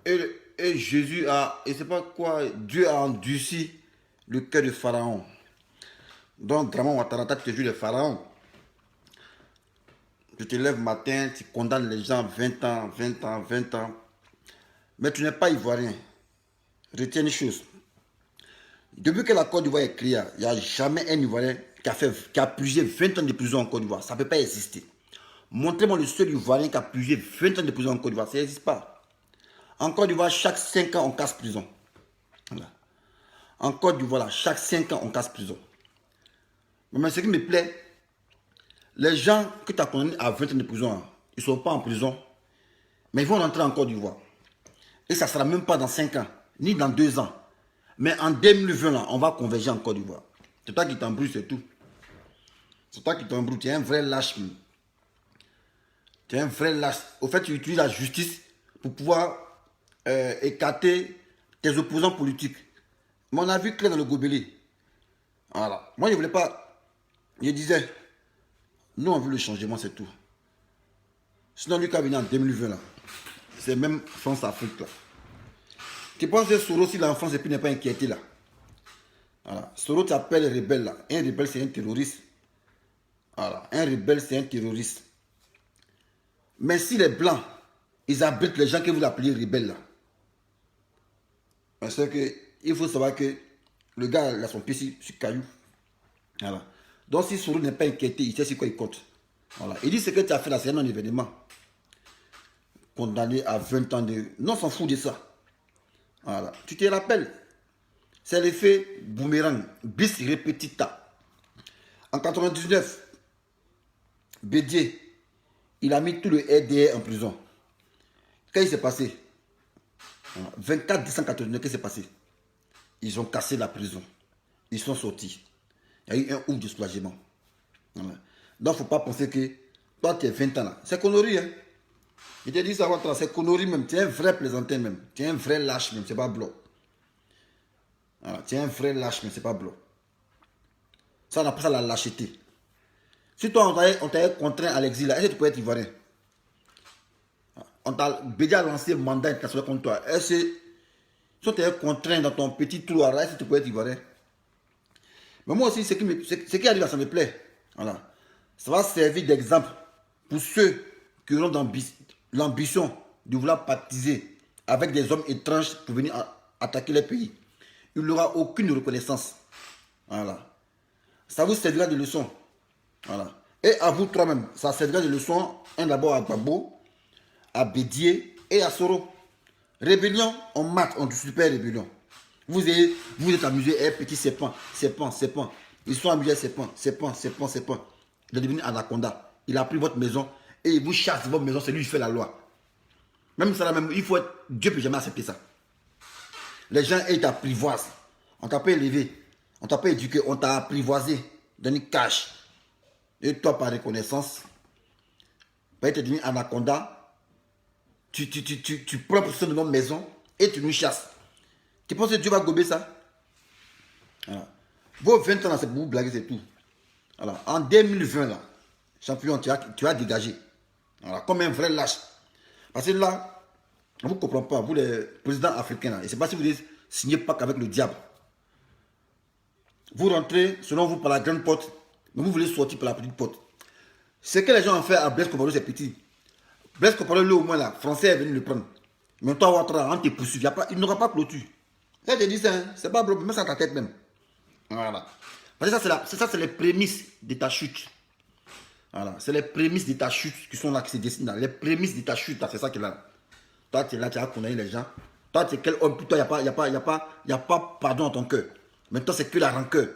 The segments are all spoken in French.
Et Jésus a, et c'est pas quoi, Dieu a endurci le cœur de Pharaon. Donc, Draman Ouattara, tu te joues le Pharaon. Tu te lèves matin, tu condamnes les gens 20 ans, 20 ans, 20 ans. Mais tu n'es pas ivoirien. Retiens une chose. Depuis que la Côte d'Ivoire est créée, il n'y a jamais un Ivoirien qui a purgé 20 ans de prison en Côte d'Ivoire. Ça ne peut pas exister. Montrez-moi le seul Ivoirien qui a purgé 20 ans de prison en Côte d'Ivoire. Ça n'existe pas. En Côte d'Ivoire, chaque 5 ans, on casse prison. Voilà. En Côte d'Ivoire, chaque 5 ans, on casse prison. Mais ce qui me plaît, les gens que tu as condamnés à 20 ans de prison, ils ne sont pas en prison, mais ils vont rentrer en Côte d'Ivoire. Et ça ne sera même pas dans 5 ans, ni dans 2 ans. Mais en 2020, là, on va converger en Côte d'Ivoire. C'est toi qui t'embrouilles, c'est tout. C'est toi qui t'embrouilles. Tu es un vrai lâche. Tu es un vrai lâche. Au fait, tu utilises la justice pour pouvoir écarter tes opposants politiques. Mais on a vu clair dans le gobelet. Voilà. Moi, je ne voulais pas. Je disais, nous, on veut le changement, c'est tout. Sinon, lui qui a venu en 2020, là, c'est même France-Afrique, là. Tu penses que Soros, il est en France et puis n'est pas inquiété, là. Voilà. Soros t'appelle rebelle, là. Un rebelle, c'est un terroriste. Voilà. Un rebelle, c'est un terroriste. Mais si les Blancs, ils abritent les gens que vous appelez rebelles, là. Parce que il faut savoir que le gars, il a son pied sur caillou. Voilà. Donc, si Soros n'est pas inquiété, il sait sur quoi il compte. Voilà. Il dit ce que tu as fait là, c'est un événement. Condamné à 20 ans de... Non, on s'en fout de ça. Voilà. Tu te rappelles, c'est l'effet boomerang, bis repetita. En 99, Bédier, il a mis tout le RDR en prison. Qu'est-ce qui s'est passé? 24 décembre 1989, qu'est-ce qui s'est passé? Ils ont cassé la prison. Ils sont sortis. Il y a eu un ouf de soulagement. Voilà. Donc, il ne faut pas penser que toi, tu es 20 ans là. C'est connerie, hein. Je te dis ça, c'est connerie même. Tu es un vrai plaisantin même. Tu es un vrai lâche même, c'est pas blanc. Voilà. Tu es un vrai lâche mais c'est pas blanc. Ça, on appelle ça la lâcheté. Si toi, on t'a contraint à l'exil, est-ce que tu peux être ivoirien? On t'a déjà lancé un mandat international contre toi. Est-ce que si on t'a contraint dans ton petit trou, est-ce que tu peux être ivoirien? Mais moi aussi, ce qui arrive là, ça me plaît. Voilà. Ça va servir d'exemple pour ceux qui auront l'ambition de vouloir pactiser avec des hommes étranges pour venir attaquer les pays. Il n'aura aucune reconnaissance. Voilà. Ça vous servira de leçon. Voilà. Et à vous trois même, ça servira de leçon, un d'abord à Gbagbo, à Bédier et à Soro. Rébellion, on mate, on super rébellion. Vous êtes amusé, petit serpent. Ils sont amusés, serpent. Il est devenu anaconda. Il a pris votre maison et il vous chasse de votre maison, c'est lui qui fait la loi. Même ça, même, il faut être, Dieu ne peut jamais accepter ça. Les gens, ils t'apprivoisent. On t'a pas élevé, on t'a pas éduqué, on t'a apprivoisé, donné cash. Et toi, par reconnaissance, tu es devenu anaconda, tu prends possession de notre maison et tu nous chasses. Tu penses que Dieu va gober ça? Voilà. Vos 20 ans, c'est pour vous blaguer, c'est tout. Alors, en 2020, là, champion, tu as dégagé. Voilà, comme un vrai lâche. Parce que là, on ne vous comprend pas, vous les présidents africains, là, et c'est pas si vous dites signez pas qu'avec le diable. Vous rentrez, selon vous, par la grande porte, mais vous voulez sortir par la petite porte. Ce que les gens ont fait à Blaise Compaoré, c'est petit. Blaise Compaoré, lui, au moins, là, français est venu le prendre. Mais toi, Ouattara, on te poursuit, il n'aura pas clôture. Ça, je te dis ça, hein, c'est pas bloqué, mets ça à ta tête même. Voilà. Parce que ça, c'est les prémices de ta chute. Voilà. C'est les prémices de ta chute qui sont là, qui se dessinent là. Les prémices de ta chute, c'est ça qui est là. Toi, tu es là, tu as condamné les gens. Toi, tu es quel homme? Pour toi, il n'y a pas pardon dans ton cœur. Mais toi, c'est que la rancœur.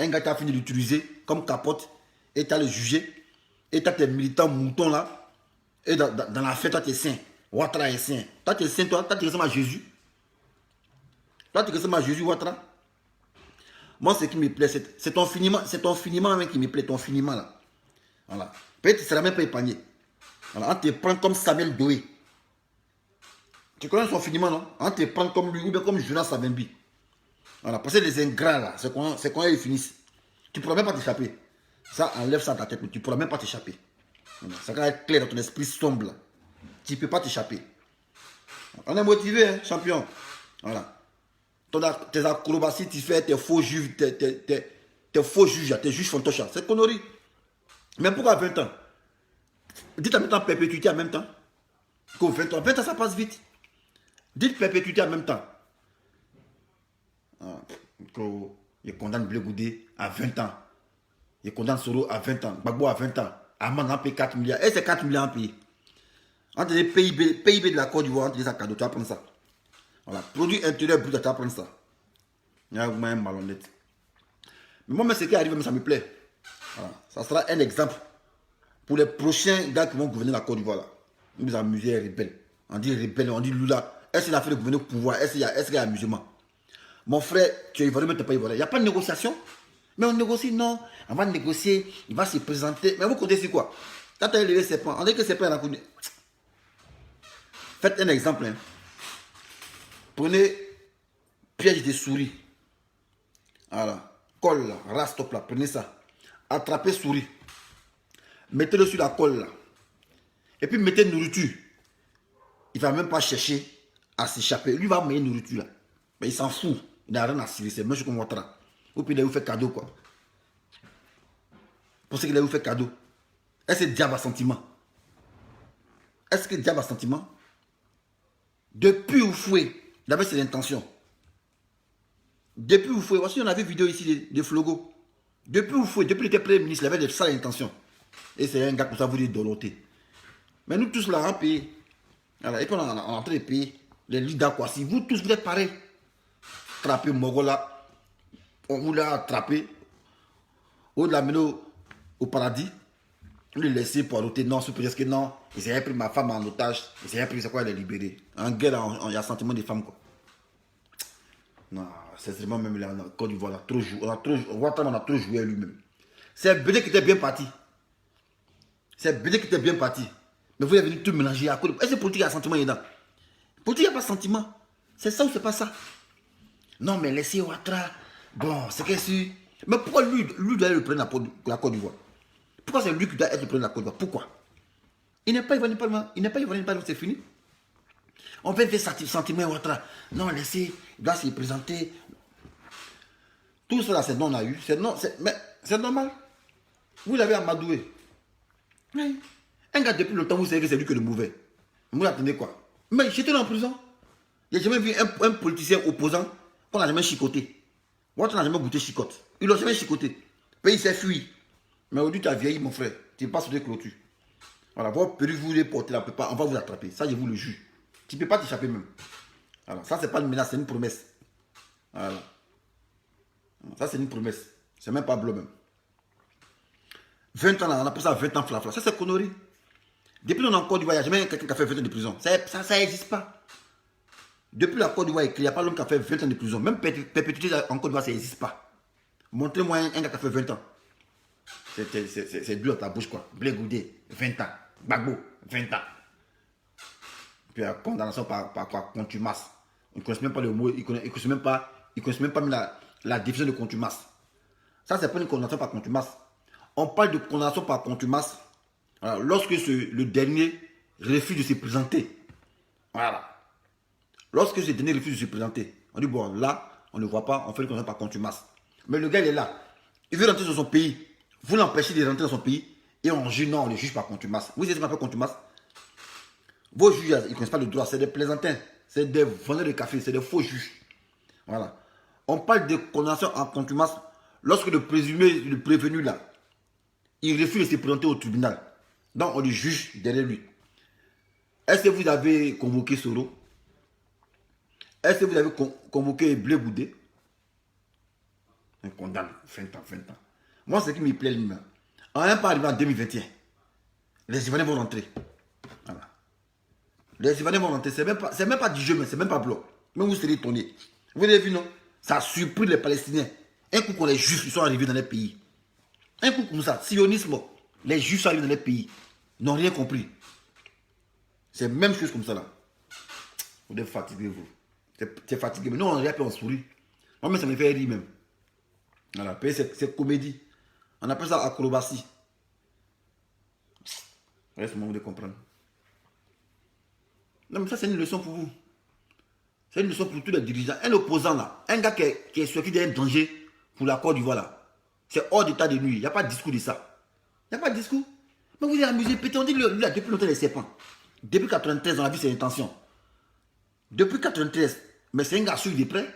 Un gars qui a fini d'utiliser comme capote et tu as le jugé. Et tu as tes militants moutons là. Et dans la fête, toi, tu es saint. Ouattara est saint. Toi, tu es saint, toi, tu ressembles à Jésus. Toi, tu ressembles à Jésus, Ouattara. Moi, ce qui me plaît, c'est ton finiment même qui me plaît, ton finiment là. Voilà. Peut-être que tu ne seras même pas épargné. Voilà. On te prend comme Samuel Doé. Tu connais son finiment, non? On te prend comme lui ou bien comme Jonas Savimbi. Voilà. Parce que les ingrats là, c'est quand ils finissent. Tu ne pourras même pas t'échapper. Ça, enlève ça de ta tête, mais tu ne pourras même pas t'échapper. Voilà. Ça va être clair dans ton esprit sombre là. Tu ne peux pas t'échapper. On est motivé, hein, champion. Voilà. Tes acrobaties, tu fais tes faux juges, tes faux juges, tes juges fantoches. C'est connerie. Mais pourquoi 20 ans? Dites en même temps perpétuité en même temps. Qu'au 20 ans. 20 ans, ça passe vite. Dites perpétuité en même temps. Il condamne Blé Goudé à 20 ans. Il condamne Soro à 20 ans. Gbagbo à 20 ans. Amman a payé 4 milliards. Et c'est 4 milliards en pays. Entre les PIB de la Côte d'Ivoire, entre les cadeaux, tu vas prendre ça. Voilà. Produit intérieur brut, tu vas prendre ça. Il y a un malhonnête. Mais moi, ce qui arrive, ça me plaît. Voilà. Ça sera un exemple pour les prochains gars qui vont gouverner la Côte d'Ivoire. Là. Nous nous amuser rebelles. On dit rebelle, on dit Lula. Est-ce qu'il a fait de gouverner au pouvoir? Est-ce qu'il y a amusement? Mon frère, tu es ivoirien, mais tu n'es pas ivoirien. Il n'y a pas de négociation. Mais on négocie, non. On va négocier, il va se présenter. Mais vous connaissez quoi? Quand tu as levé ses points, on dit que c'est pas la connu. Faites un exemple. Hein. Prenez piège de souris. Voilà. Colle là, rastop là, prenez ça. Attrapez souris. Mettez-le sur la colle là. Et puis mettez nourriture. Il ne va même pas chercher à s'échapper. Lui va mettre nourriture là. Mais il s'en fout. Il n'a rien à cirer. C'est monsieur comme Ouattara. Ou puis il a vous fait cadeau quoi. Pour ce qu'il a vous fait cadeau. Est-ce que diable a sentiment? Est-ce que diable a sentiment? Depuis Oufoué, il avait ses intentions. Depuis Oufoué, voici on a vu une vidéo ici de Flogo. Depuis Oufoué, depuis qu'il était premier ministre, il avait de sales intentions. Et c'est un gars comme ça, vous dites Dorothée. Mais nous tous là, on paye. Et puis on est en train de payer les leaders quoi. Si vous tous vous êtes pareils, attrapez Mogola, on vous l'a attrapé, on l'a mené au paradis, on l'a laissé pour arrêter. Non, c'est peut-être que non, ils avaient pris ma femme en otage, ils avaient pris c'est quoi, les libérer. En guerre, il y a sentiment des femmes quoi. Non, c'est vraiment même là, en Côte d'Ivoire, on a trop joué à lui-même. C'est Bédé qui était bien parti. C'est Bédé qui était bien parti. Mais vous êtes venu tout mélanger à Côte d'Ivoire. Est-ce que politique a sentiment dedans? Politique, il n'y a pas de sentiment. C'est ça ou c'est pas ça? Non, mais laissez Ouattara. Bon, c'est que si. Mais pourquoi lui doit être le président de la Côte d'Ivoire? Pourquoi c'est lui qui doit être le président de la Côte d'Ivoire? Pourquoi? Il n'est pas ivoirien parlement. Il n'est pas ivoirien parlement, c'est fini. On peut faire sentiment Ouattara. Non, laissez, il doit se présenter. Tout cela, c'est non, on a eu. Mais c'est normal. Vous l'avez amadoué. Oui. Un gars, depuis le temps, vous savez que c'est lui qui est le mauvais. Vous l'attendez quoi? Mais j'étais en prison. Il n'y a jamais vu un politicien opposant qu'on n'a jamais chicoté. Ouattara n'a jamais goûté chicote. Ils l'ont jamais chicoté. Le pays s'est fui. Mais aujourd'hui, tu as vieilli, mon frère. Tu passes sur des clôtures. Voilà, votre perruque, vous les portez, on va vous attraper. Ça, je vous le jure. Tu ne peux pas t'échapper même. Alors, ça, ce n'est pas une menace, c'est une promesse. Voilà. Ça, c'est une promesse. C'est même pas bleu même. 20 ans, on appelle ça 20 ans flafla. Ça, c'est connerie. Depuis qu'on est en Côte d'Ivoire, il n'y a jamais quelqu'un qui a fait 20 ans de prison. Ça n'existe pas. Depuis la Côte d'Ivoire, il n'y a pas l'homme qui a fait 20 ans de prison. Même perpétuité en Côte d'Ivoire, ça n'existe pas. Montrez-moi un gars qui a fait 20 ans. C'est dur dans ta bouche, quoi. Blé Goudé, 20 ans. Gbagbo, 20 ans. Puis la condamnation par quoi? Contumace. Ils ne connaissent même pas le mot, ils ne connaissent même pas la définition de contumace. Ça, c'est pas une condamnation par contumace. On parle de condamnation par contumace lorsque le dernier refuse de se présenter. Voilà. Lorsque ce dernier refuse de se présenter, on dit bon, là, on ne le voit pas, on fait une condamnation par contumace. Mais le gars, il est là. Il veut rentrer dans son pays. Vous l'empêchez de rentrer dans son pays et on juge, non, on le juge par contumace. Vous savez ce qu'on appelle contumace? Vos juges, ils ne connaissent pas le droit, c'est des plaisantins, c'est des vendeurs de café, c'est des faux juges. Voilà. On parle de condamnation en contumace lorsque le prévenu là, il refuse de se présenter au tribunal. Donc on le juge derrière lui. Est-ce que vous avez convoqué Soro? Est-ce que vous avez convoqué Blé Goudé? On condamne 20 ans. Moi, ce qui me plaît, on n'est pas arrivé en 2021. Les Ivoiriens vont rentrer. Voilà. Les Ivoiriens vont rentrer. C'est même pas du jeu, mais c'est même pas bloc. Mais vous serez étonnés. Vous avez vu, non? Ça a surpris les Palestiniens. Un coup qu'on les juifs, ils sont arrivés dans les pays. Un coup comme ça, sionisme, les juifs sont arrivés dans les pays. Ils n'ont rien compris. C'est la même chose comme ça là. Vous devez fatiguer vous. C'est fatigué. Mais nous, on regarde et on sourit. Moi, ça me fait rire même. Voilà, c'est comédie. On appelle ça acrobatie. Reste le moment de comprendre. Non, mais ça, c'est une leçon pour vous. C'est une leçon pour tous les dirigeants. Un opposant là, un gars qui est sorti d'un danger pour la Côte d'Ivoire là, c'est hors d'état de nuit. Il n'y a pas de discours de ça. Il n'y a pas de discours. Mais vous êtes amusé, pété, on dit lui, là, depuis longtemps les serpents. Depuis 93, on a vu ses intentions. Depuis 93, mais c'est un gars suivi de près.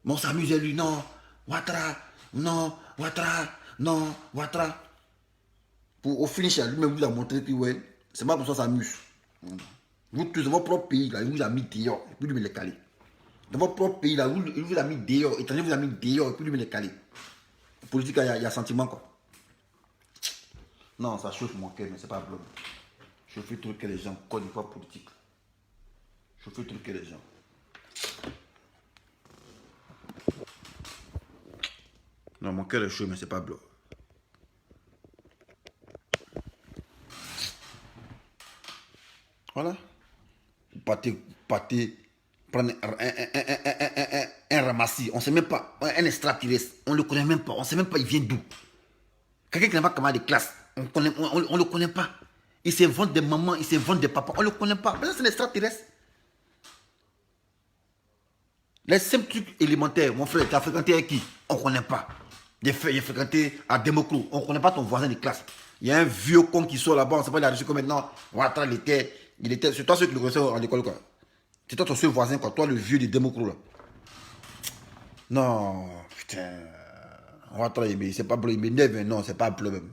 Mais on s'amuse lui, non, Ouattara, non, Ouattara, non, Ouattara. Pour au finish, lui-même vous a montré que ouais, c'est pas pour ça qu'on s'amuse. Vous tous, dans votre propre pays, là, il vous a mis dehors, et puis lui, il est calé. Dans votre propre pays, là, il vous a mis dehors, étranger vous a mis dehors, et puis lui, il est calé. La politique, il y a sentiment, quoi. Non, ça chauffe mon cœur, mais c'est pas un problème. Je fais truquer les gens, Côte d'Ivoire politique. Je fais truquer les gens. Non, mon cœur est chaud, mais c'est pas blanc. Voilà. Partez, prendre un ramassis. On ne sait même pas. Un extraterrestre. On ne le connaît même pas. On ne sait même pas il vient d'où. Quelqu'un qui n'a pas camarade de classe. On ne le connaît pas. Il s'invente des mamans, il s'invente des papas. On ne le connaît pas. Mais ça, c'est un extraterrestre. Les simples trucs élémentaires. Mon frère, tu as fréquenté avec qui? On ne connaît pas. Il a fréquenté à Democro. On ne connaît pas ton voisin de classe. Il y a un vieux con qui sort là-bas. On ne sait pas il a reçu comme maintenant. Ouattara, il était. C'est toi ceux qui le connaissaient à l'école, quoi. C'est toi ton seul voisin, quoi. Toi, le vieux de Democro, là. Non, putain. Ouattara, c'est pas bleu. Il m'énerve, non, c'est pas bleu même.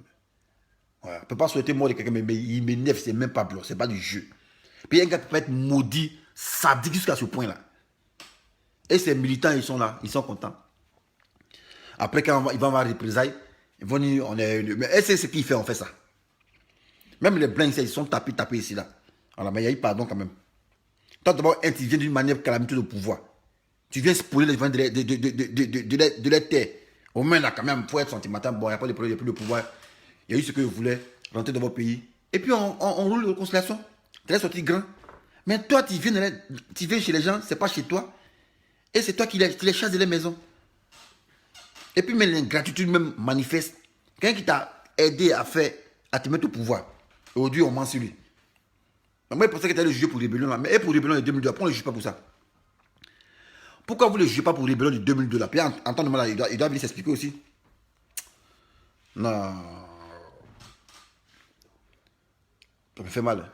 Ouais, on ne peut pas souhaiter mort de quelqu'un, mais il m'énerve, c'est même pas bleu. C'est pas du jeu. Puis un gars qui peut être maudit, sadique jusqu'à ce point-là. Et ces militants, ils sont là, ils sont contents. Après, quand ils vont avoir des représailles, ils vont dire, on est... Mais c'est ce qu'il fait, on fait ça. Même les blancs, ils sont tapés ici, là. Alors, mais il y a eu pardon quand même. Toi, d'abord, tu viens d'une manière calamiteuse au pouvoir. Tu viens spoiler les gens de la terre. Au moins, là, quand même, pour être sentimental, bon, il n'y a pas de problème, il n'y a plus de pouvoir. Il y a eu ce que vous voulez, rentrer dans votre pays. Et puis, on roule de conciliation. Tu es sorti grand. Mais toi, tu viens chez les gens, c'est pas chez toi. Et c'est toi qui les chasses de la maison. Et puis, même l'ingratitude même manifeste. Quelqu'un qui t'a aidé à te mettre au pouvoir. Aujourd'hui, on ment sur lui. Moi, je pensais que tu allais le juger pour rébellion là. Mais pour rébellion de 2002, pourquoi on ne le juge pas pour ça? Pourquoi vous ne le jugez pas pour rébellion de 2002 là? Puis, entendez-moi là, il doit venir s'expliquer aussi. Non. Ça me fait mal.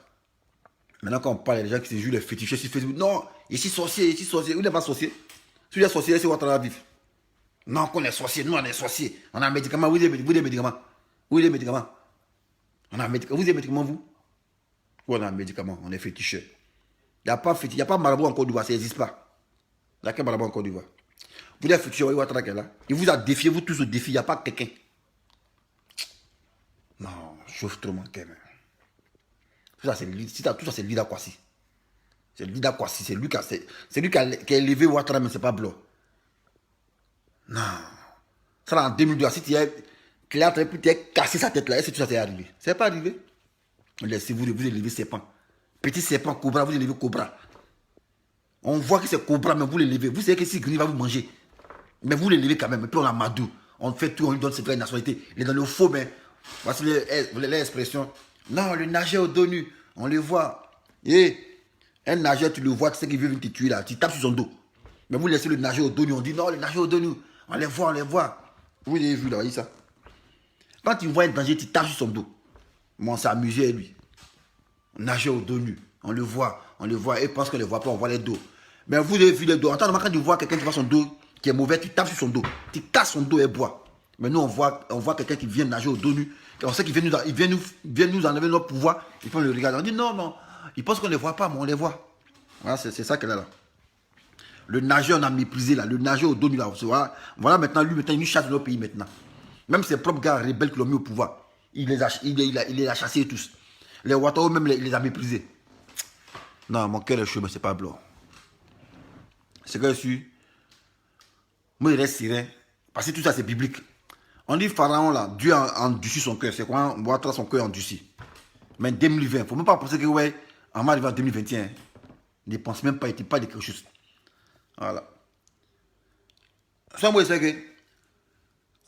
Maintenant, quand on parle, il y a des gens qui se jouent les fétichés sur Facebook. Non, ici sorcier, ici sorcier. Où n'est pas sorcier? Si il est sorcier, c'est Ouattara vif. Non, qu'on est sorcier, nous on est sorcier. On a un médicament, vous des médicaments. Où est les médicaments? On a un médicament, vous avez des médicaments, vous? Où on a un médicament, on est féticheux. Il n'y a pas marabout en Côte d'Ivoire, ça n'existe pas. Il n'y a qu'un marabout en Côte d'Ivoire. Vous êtes féticheux, Ouattara qui est là. Il vous a défié, vous tous au défi, il n'y a pas quelqu'un. Non, chauffe trop mon cœur. Tout ça, c'est Lida Kwasi. C'est Lida Kwasi, c'est lui qui a élevé Ouattara, mais c'est pas Blanc. Non. Ça, en 2002, si tu as cassé sa tête là, est-ce que tout ça s'est arrivé? Ça n'est pas arrivé. Laissez-vous élever serpent. Petit serpent, cobra, vous élevez cobra. On voit que c'est cobra, mais vous l'élevez. Vous savez que si Gris va vous manger. Mais vous l'élevez quand même. Et puis on a Madou. On fait tout, on lui donne ses vraies nationalités. Il est dans le faux, mais voici l'expression. Non, le nageur au dos nu, on le voit. Et un nageur, tu le vois, tu sais qu'il veut venir te tuer là. Tu tapes sur son dos. Mais vous laissez le nageur au dos nu, on dit non, le nageur au dos nu. On les voit, on les voit. Vous avez vu là, voyez ça. Quand tu vois un danger, tu tapes sur son dos. Mais on s'est amusé lui. Nageur au dos nu. On le voit. Et il pense qu'on ne le voit pas, on voit les dos. Mais vous avez vu les dos. Attends, quand tu vois quelqu'un qui voit son dos qui est mauvais, tu tapes sur son dos. Tu casses son dos et bois. Mais nous, on voit quelqu'un qui vient nager au dos nu. Et on sait qu'il vient nous enlever notre pouvoir. Et puis on le regarde. On dit non, non. Il pense qu'on ne les voit pas, mais on les voit. Voilà, c'est ça qu'elle est là. Le nageur, on a méprisé là. Le nageur au dos nu là. Voilà maintenant, lui, il nous chasse de notre pays maintenant. Même ses propres gars rebelles qui l'ont mis au pouvoir. Il les a chassés tous. Les Ouattara même, il les a méprisés. Non, mon cœur est chaud, mais c'est pas blanc. C'est que je suis. Moi, il reste serein. Parce que tout ça, c'est biblique. On dit Pharaon là, Dieu a endurci son cœur. C'est quoi? Ouattara, son cœur endurci. Mais 2020, il ne faut même pas penser que, ouais, en arrivant en 2021, ne pense même pas, il pas de quelque chose. Voilà. Ça, moi, je sais que.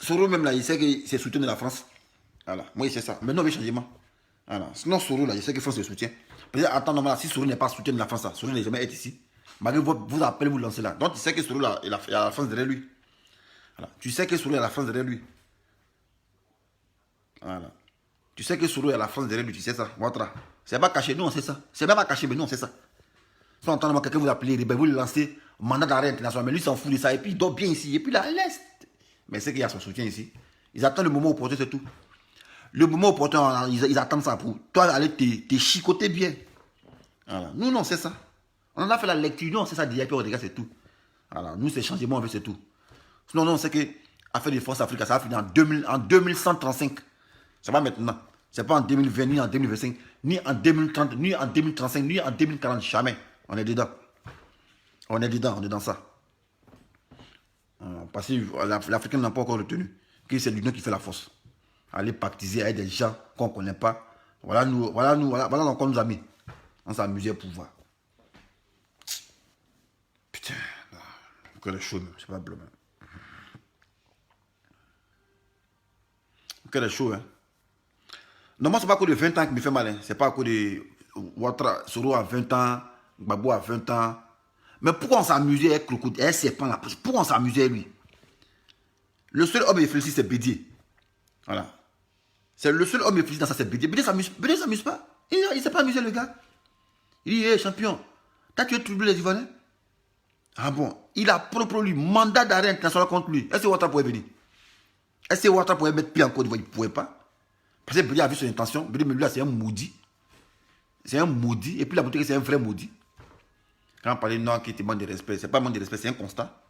Soro même là, il sait que c'est soutien de la France. Voilà. Moi, il sait ça. Mais non, il y a changement. Voilà. Sinon, Soro là, il sait que France le soutient. Peut-être, attends, normalement, si Soro n'est pas soutien de la France, Soro n'est jamais été ici. Malgré vous appelez, vous lancez là. Donc tu sais que Soro là, il a la France derrière lui. Voilà. Tu sais que Soro a la France derrière lui. Voilà. Tu sais que Soro a la France derrière lui, tu sais ça. C'est pas caché, nous on sait ça. C'est même pas caché, mais nous on sait ça. Si on entend quelqu'un vous appeler, vous le lancez, mandat d'arrêt international, mais lui s'en fout de ça, et puis il dort bien ici, et puis là, il laisse. Mais c'est qu'il y a son soutien ici. Ils attendent le moment opportun, c'est tout. Le moment opportun, ils attendent ça pour toi aller te chicoter bien. Voilà. Nous, non, c'est ça. On en a fait la lecture, nous, on sait ça déjà, puis on regarde, c'est tout. Voilà. Nous, c'est changement, on veut, c'est tout. Sinon, non, c'est que Affaire de France Afrique, ça va finir en 2135. Ça va maintenant. C'est pas en 2020, ni en 2025, ni en 2030, ni en 2035, ni en 2040, jamais. On est dedans. On est dedans, on est dans ça. Parce que l'Africain n'a pas encore retenu que c'est l'union qui fait la force. Aller pactiser avec des gens qu'on ne connaît pas. Voilà encore nous amis. On s'amusait pour voir. Putain, que les choses, c'est pas bleu. Que les choses, hein. Non, moi, c'est pas à cause de 20 ans qui me fait mal. Hein. C'est pas à cause de Ouattara, Soro à 20 ans, Gbagbo à 20 ans. Mais pourquoi on s'amusait avec Crocodile, avec Serpent là? Pourquoi on s'amusait avec lui? Le seul homme réfléchi, c'est Bédier. Voilà. C'est le seul homme réfléchi dans ça, c'est Bédier. Bédier s'amuse pas. Il ne s'est pas amusé, le gars. Il dit, hé, champion, t'as tué troublé les Ivoiriens? Ah bon? Il a propre lui, mandat d'arrêt international contre lui. Est-ce que Ouattara pouvait venir? Est-ce que Ouattara pouvait mettre pied en Côte d'Ivoire? Il ne pouvait pas. Parce que Bédier a vu son intention. Bédier, mais lui, c'est un maudit. C'est un maudit. Et puis la boutique, c'est un vrai maudit. Quand on parlait de non, qui te manque de respect, c'est pas manque de respect, c'est un constat.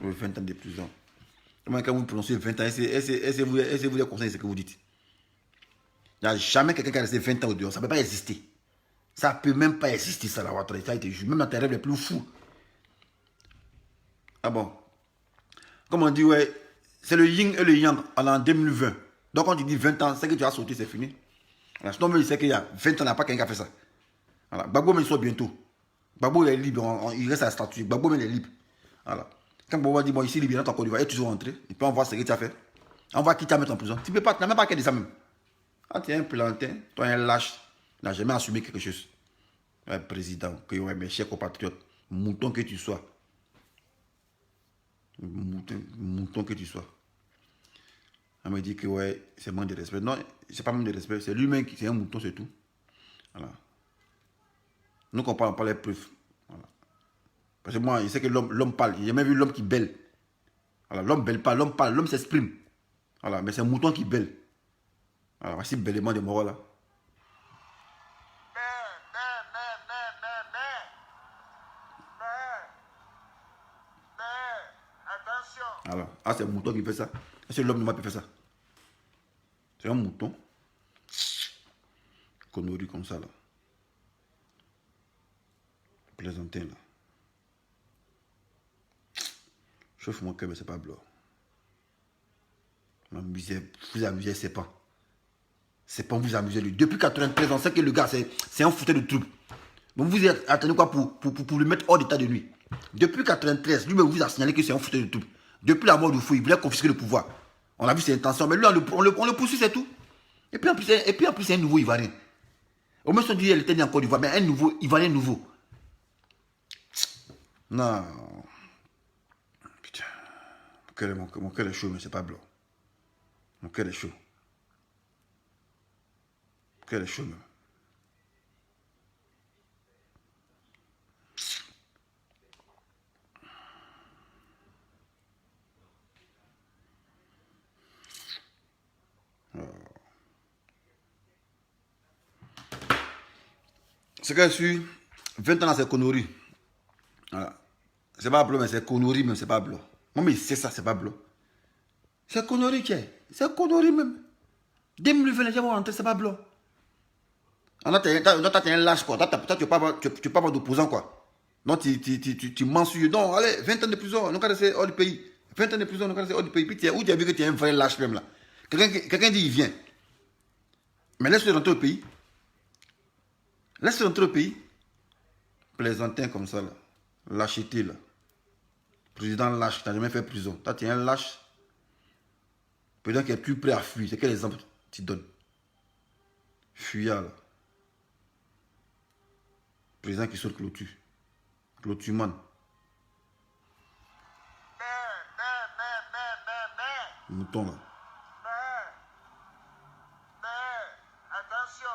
20 ans de prison. Quand vous prononcez 20 ans, est-ce que vous les conseillez ce que vous dites? Il n'y a jamais quelqu'un qui a resté 20 ans au dehors. Ça ne peut pas exister. Ça ne peut même pas exister, ça, la Ouattara. Ça a été juste. Même dans tes rêves les plus fous. Ah bon? Comme on dit, ouais, c'est le yin et le yang en 2020. Donc, quand tu dis 20 ans, c'est que tu as sauté, c'est fini. Sinon, mais il sait qu'il y a 20 ans, il n'y a pas quelqu'un qui a fait ça. Voilà. Gbagbo, mais il sort bientôt. Gbagbo, il est libre. Il reste à la statue. Gbagbo, mais il est libre. Voilà. Quand Gbagbo dit, bon, ici, il est en Côte d'Ivoire, il est toujours rentré. Et puis, on voit ce que tu as fait. On voit qui t'a mis en prison. Tu ne peux pas, tu n'as même pas qu'à dire ça même. Quand tu es un plantain, toi, un lâche, tu n'as jamais assumé quelque chose. Ouais, président, que ouais, mes chers compatriotes, mouton que tu sois. Mouton que tu sois. On me dit que ouais, c'est manque de respect. Non, c'est pas manque de respect, c'est lui-même qui est un mouton, c'est tout. Voilà. Nous, on parle les preuves. Voilà. Parce que moi, je sais que l'homme parle. J'ai même vu l'homme qui bêle. Voilà, l'homme bêle pas, l'homme parle, l'homme s'exprime. Voilà, mais c'est un mouton qui bêle. Voilà, voici bêlement de Moro là. Alors, c'est un mouton qui fait ça. Est-ce que l'homme ne m'a pas fait ça? C'est un mouton. Connerie comme ça là. Plaisantin là. Chauffe mon cœur, mais c'est pas blanc. Vous amusez, c'est pas. C'est pas vous amuser lui. Depuis 93 ans, on sait que le gars, c'est un fouteur de trouble. Donc vous êtes attendu quoi pour le mettre hors d'état de nuit. Depuis 93, lui-même vous a signalé que c'est un fouteur de trouble. Depuis la mort du fou, il voulait confisquer le pouvoir. On a vu ses intentions, mais lui, on le poursuit, c'est tout. Et puis en plus, c'est un nouveau Ivoirien. Au moins, on dit qu'elle était née en Côte d'Ivoire, mais un nouveau Ivoirien nouveau. Non. Putain. Mon cœur est chaud, mais c'est pas blanc. Mon cœur est chaud. Mon cœur est chaud, même. Ce que je suis, 20 ans, c'est connerie. Voilà. C'est pas blanc, mais c'est connerie, même, c'est pas blanc. Moi, mais c'est ça, c'est pas blanc. C'est connerie, tiens. C'est connerie, même. 2020, les gens vont rentrer, c'est pas blanc. Alors, t'es un lâche, quoi. Toi, tu n'es pas d'opposant, quoi. Donc, tu mens sur eux. Non, allez, 20 ans de prison, nous, quand c'est hors du pays. 20 ans de prison, nous, quand c'est hors du pays. Puis, où tu as vu que tu es un vrai lâche, même, là. Quelqu'un dit, il vient. Mais laisse-le rentrer au pays. Laisse-le rentrer au pays. Plaisantin comme ça, là. Lâcheté, là. Président lâche, tu n'as jamais fait prison. Toi, tu es un lâche. Président qui est plus prêt à fuir. C'est quel exemple tu donnes? Fuyard, là. Président qui saute clôture. Clotuman. Mouton là. Attention.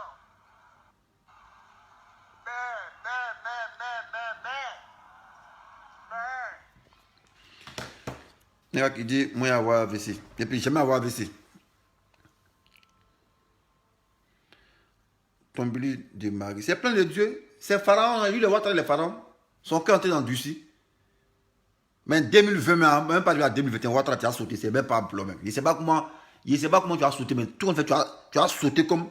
Il y a qui dit, moi, avoir AVC. Et puis, jamais avoir AVC. Tombili de Marie. C'est plein de dieux. C'est Pharaon, on a vu les Ouattara, les pharaons. Son cœur est endurci. Mais 2020, même pas de la 2021, Ouattara, tu as sauté. C'est même pas un problème. Je ne sais pas comment tu as sauté, mais tout en fait, tu as sauté comme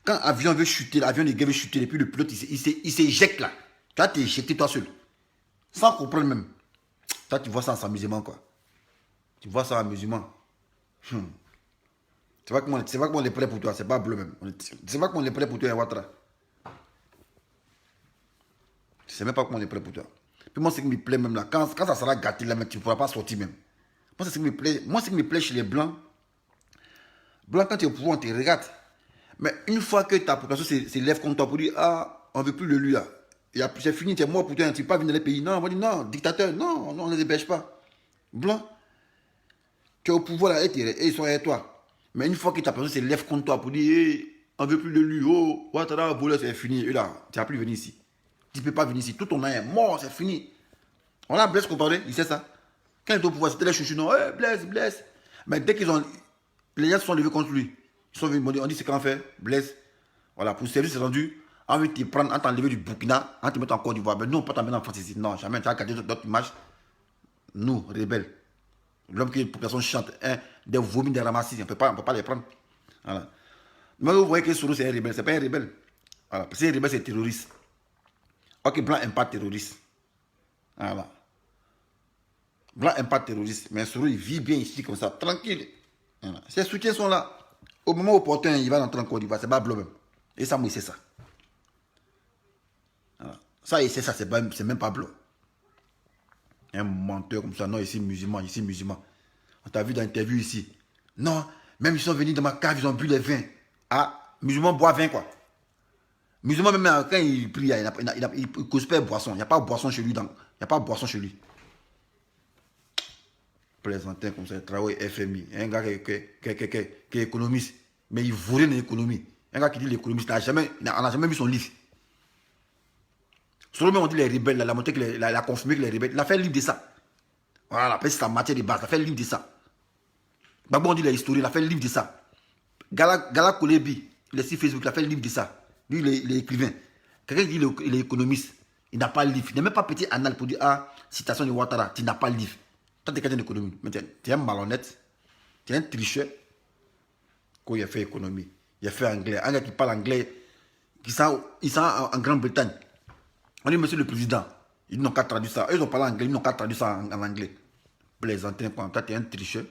quand l'avion veut chuter, l'avion de guerre veut chuter, et puis le pilote, il s'éjecte là. Tu as été éjecté toi seul. Sans comprendre même. Toi, tu vois ça en amusement, quoi. Tu vois ça en amusement. C'est pas comment on est prêt pour toi, c'est pas bleu même. C'est pas comment on est prêt pour toi, Ouattara. Je sais même pas comment on est prêt pour toi. Puis moi, ce qui me plaît même là, quand ça sera gâté là, tu ne pourras pas sortir même. Moi, c'est ce qui me plaît. Moi, ce qui me plaît chez les Blancs, quand tu es au pouvoir, on te regarde. Mais une fois que ta population s'élève contre toi pour dire, ah, on ne veut plus de lui là. C'est fini, tu es mort pour toi, tu ne peux pas venir dans les pays. Non, on va dire, non, dictateur, non, on ne les dépêche pas. Blanc, tu es au pouvoir là, et ils sont avec toi. Mais une fois que ta personne s'élève contre toi pour dire, hey, on ne veut plus de lui, oh, Ouattara, voleur, c'est fini. Et là, tu n'as plus venir ici. Tu ne peux pas venir ici. Tout ton nom est mort, c'est fini. On a Blaise comparé, il sait ça. Quand il est au pouvoir, c'était les chouchous, non, hey, Blaise. Mais dès qu'ils ont. Les gens se sont levés contre lui. Ils sont venus, on dit c'est qu'on fait, Blaise. Voilà, pour service rendu, on veut te prendre, on t'enlever du Burkina, on te mettre en Côte d'Ivoire. Mais nous, on ne peut pas t'emmener en France ici. Non, jamais. Tu as regardé d'autres images. Nous, rebelles. L'homme qui, pour personne chante, des vomis, des ramassis, on ne peut pas les prendre. Voilà. Mais vous voyez que Soro, c'est un rebelle. Ce n'est pas un rebelle. Voilà. Parce que un rebelle, c'est terroriste. Ok, Blanc n'aime pas terroriste. Voilà. Blanc n'aime pas terroriste. Mais Soro, il vit bien ici, comme ça, tranquille. Voilà. Ses soutiens sont là. Au moment opportun, il va rentrer en Côte d'Ivoire. C'est pas bleu même. Et ça, moi, c'est ça. Voilà. Ça, il sait ça, c'est même pas bleu. Un menteur comme ça. Non, ici, musulman, ici, musulman. On t'a vu dans l'interview ici. Non, même ils sont venus dans ma cave, ils ont bu les vins. Ah, musulman boit vin, quoi. Musulman, même quand il prie, il ne cause pas de boisson. Il n'y a pas de boisson chez lui. Il n'y a pas de boisson chez lui. Plaisantin comme ça, il travaille FMI. Un gars qui est économiste, mais il voulait l'économie. Un gars qui dit l'économiste, on n'a jamais vu son livre. Seulement on dit les rebelles, la montée qu'il a confirmé que les rebelles, il a fait le livre de ça. Voilà, c'est sa matière de base, il a fait le livre de ça. Babou on dit les historiens, il a fait le livre de ça. Gala Kolebi, il est sur Facebook, il a fait le livre de ça. Lui, il est écrivain. Quelqu'un qui dit il est économiste, il n'a pas le livre. Il n'a même pas petit anal pour dire, ah, citation de Ouattara, tu n'as pas le livre. Toi, tu es quelqu'un d'économie. Mais tu es un malhonnête, tu es un tricheur. Quand il a fait économie, il a fait anglais. Un gars qui parle anglais, il sent en Grande-Bretagne. On dit, monsieur le président, ils n'ont qu'à traduire ça. Eux, ils ont parlé anglais, ils n'ont qu'à traduire ça en anglais. Plaisantin, toi, tu es un tricheur.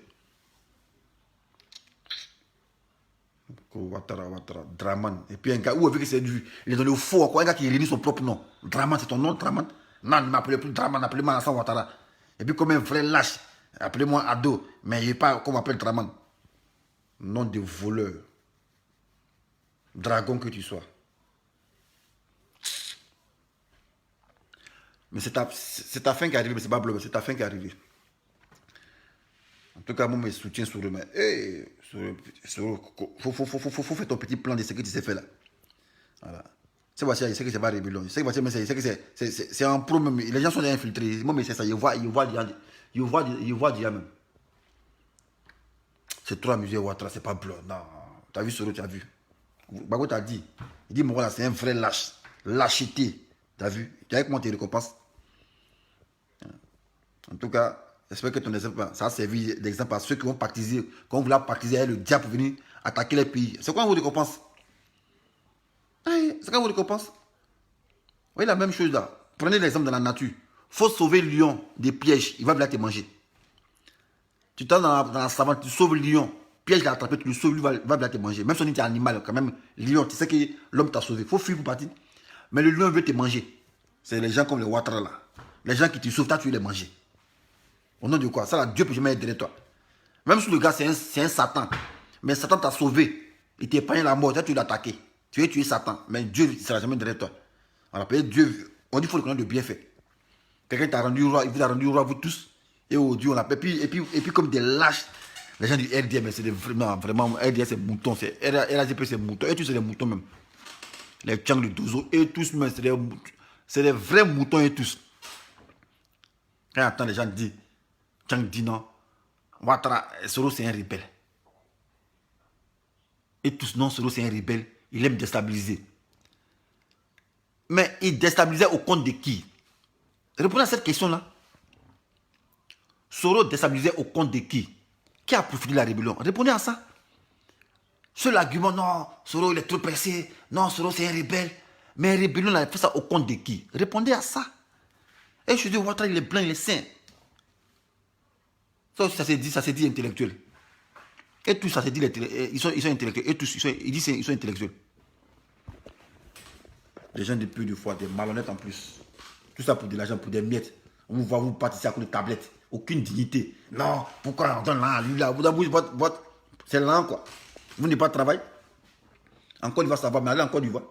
Ouattara, Draman. Et puis un gars, où avec c'est du. Il est donné au faux, quoi. Un gars qui réunit son propre nom. Draman, c'est ton nom, Draman? Non, ne m'appelez plus Draman, appelez-moi Alassane Ouattara. Et puis, comme un vrai lâche, appelez-moi Ado. Mais il n'est pas comme on appelle Draman. Nom de voleur. Dragon que tu sois. Mais c'est ta fin qui est arrivée, mais c'est pas bleu, c'est ta fin qui est arrivée. En tout cas, moi, je me soutiens sur le main. Il faut faire ton petit plan de ce que tu sais faire là. Voilà. C'est voici, je sais que c'est pas rébellion. Je sais que c'est un problème. Les gens sont infiltrés. Moi, mais c'est ça. Ils voient déjà même. C'est trop amusé, Ouattara, c'est pas bleu. Non. Tu as vu Soro, tu as vu. Bago t'a dit. Il dit, mon voilà, c'est un vrai lâche. Lâcheté. Tu as vu. Tu as vu comment tu récompenses. En tout cas, j'espère que ton exemple, ça a servi d'exemple à ceux qui vont partiser, qui vont vouloir partiser avec le diable pour venir attaquer les pays. C'est quoi vos récompenses? C'est quoi vos récompenses? Vous voyez la même chose là. Prenez l'exemple de la nature. Il faut sauver le lion des pièges. Il va venir te manger. Tu t'en dans la savane, tu sauves le lion. Piège l'a attrapé, tu le sauves, lui va venir te manger. Même si on est animal, quand même, lion, tu sais que l'homme t'a sauvé. Il faut fuir pour partir. Mais le lion veut te manger. C'est les gens comme les Ouattara là. Les gens qui te sauvent, toi tu veux les manger. Au nom de quoi? Ça là, Dieu peut jamais aider toi. Même si le gars c'est un Satan. Mais Satan t'a sauvé. Il t'a épargné la mort. Toi tu l'as attaqué. Tu veux tuer Satan. Mais Dieu ne sera jamais derrière toi. Alors, Dieu, on dit qu'il faut le connaître de bienfait. Quelqu'un t'a rendu roi, il vous a rendu roi, vous tous. Et au Dieu, on l'appelle. Et puis, comme des lâches, les gens disent RDM, mais c'est vraiment, RDM, c'est mouton. RAGP, c'est mouton. Et tous, c'est des moutons même. Les Tchang, le Dozo, et tous, même, c'est des vrais moutons, et tous. Quand j'entends les gens dire, Tchang dit non, Ouattara, Soro, c'est un rebelle. Et tous, non, Soro, c'est un rebelle. Il aime déstabiliser. Mais il déstabilisait au compte de qui? Répondez à cette question-là. Soro déstabilisait au compte de qui? Qui a profité de la rébellion? Répondez à ça. Sur l'argument, non, Soro il est trop pressé. Non, Soro c'est un rebelle. Mais rébellion, il a fait ça au compte de qui? Répondez à ça. Et je dis, Ouattara, il est blanc, il est sain. Ça aussi, ça s'est dit intellectuel. Et tous, ça s'est dit, ils sont intellectuels. Et tous, ils disent qu'ils sont intellectuels. Les gens de peu de foi, des malhonnêtes en plus. Tout ça pour de l'argent, pour des miettes. On vous voit, vous participer à cause de tablettes. Aucune dignité. Non, pourquoi on donne là, lui là? Vous avez votre. C'est lent quoi. Vous n'avez pas de travail. En Côte d'Ivoire, ça va, mais allez en Côte d'Ivoire.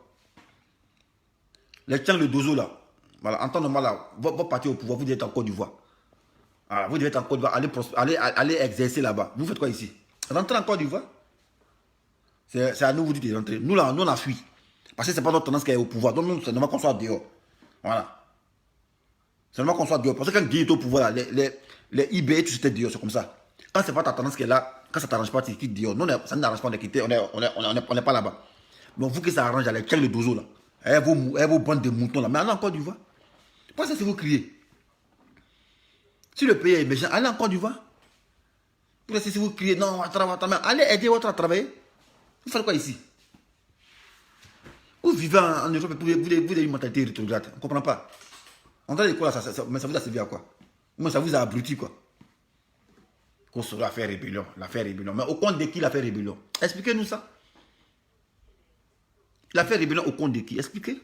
Les Tchang, le Dozo là. Voilà, en temps normal là, votre parti au pouvoir, vous devez être en Côte d'Ivoire. Voilà, vous devez être en Côte d'Ivoire, allez exercer là-bas. Vous faites quoi ici? Rentrez en Côte d'Ivoire. C'est à nous, vous dites de rentrer. Nous là, nous on a fui. Parce que c'est pas notre tendance qui est au pouvoir. Donc nous, c'est normal qu'on soit dehors. Voilà. C'est normal qu'on soit dehors. Parce que quand Guy est au pouvoir, là, les IB, tout c'était dehors, c'est comme ça. Quand c'est pas ta tendance qui est là, quand ça t'arrange pas, tu quittes dehors. Nous, ça ne n'arrange pas de quitter, on n'est pas là-bas. Donc vous que ça arrange, allez, quel le dozo là. Et vos bandes de moutons là. Mais allez en Côte d'Ivoire. Pourquoi ça c'est vous crier? Si le pays est méchant, allez en Côte d'Ivoire. Pourquoi si vous criez, non, allez aider votre à travailler. Vous faites quoi ici? Vous vivez en Europe, vous avez une mentalité rétrograde. On ne comprend pas. On dirait quoi là, mais ça vous a servi à quoi? Moi, ça vous a abruti quoi? Qu'on se faire rébellion, l'affaire rébellion. Mais au compte de qui l'affaire rébellion? Expliquez-nous ça. L'affaire rébellion au compte de qui? Expliquez.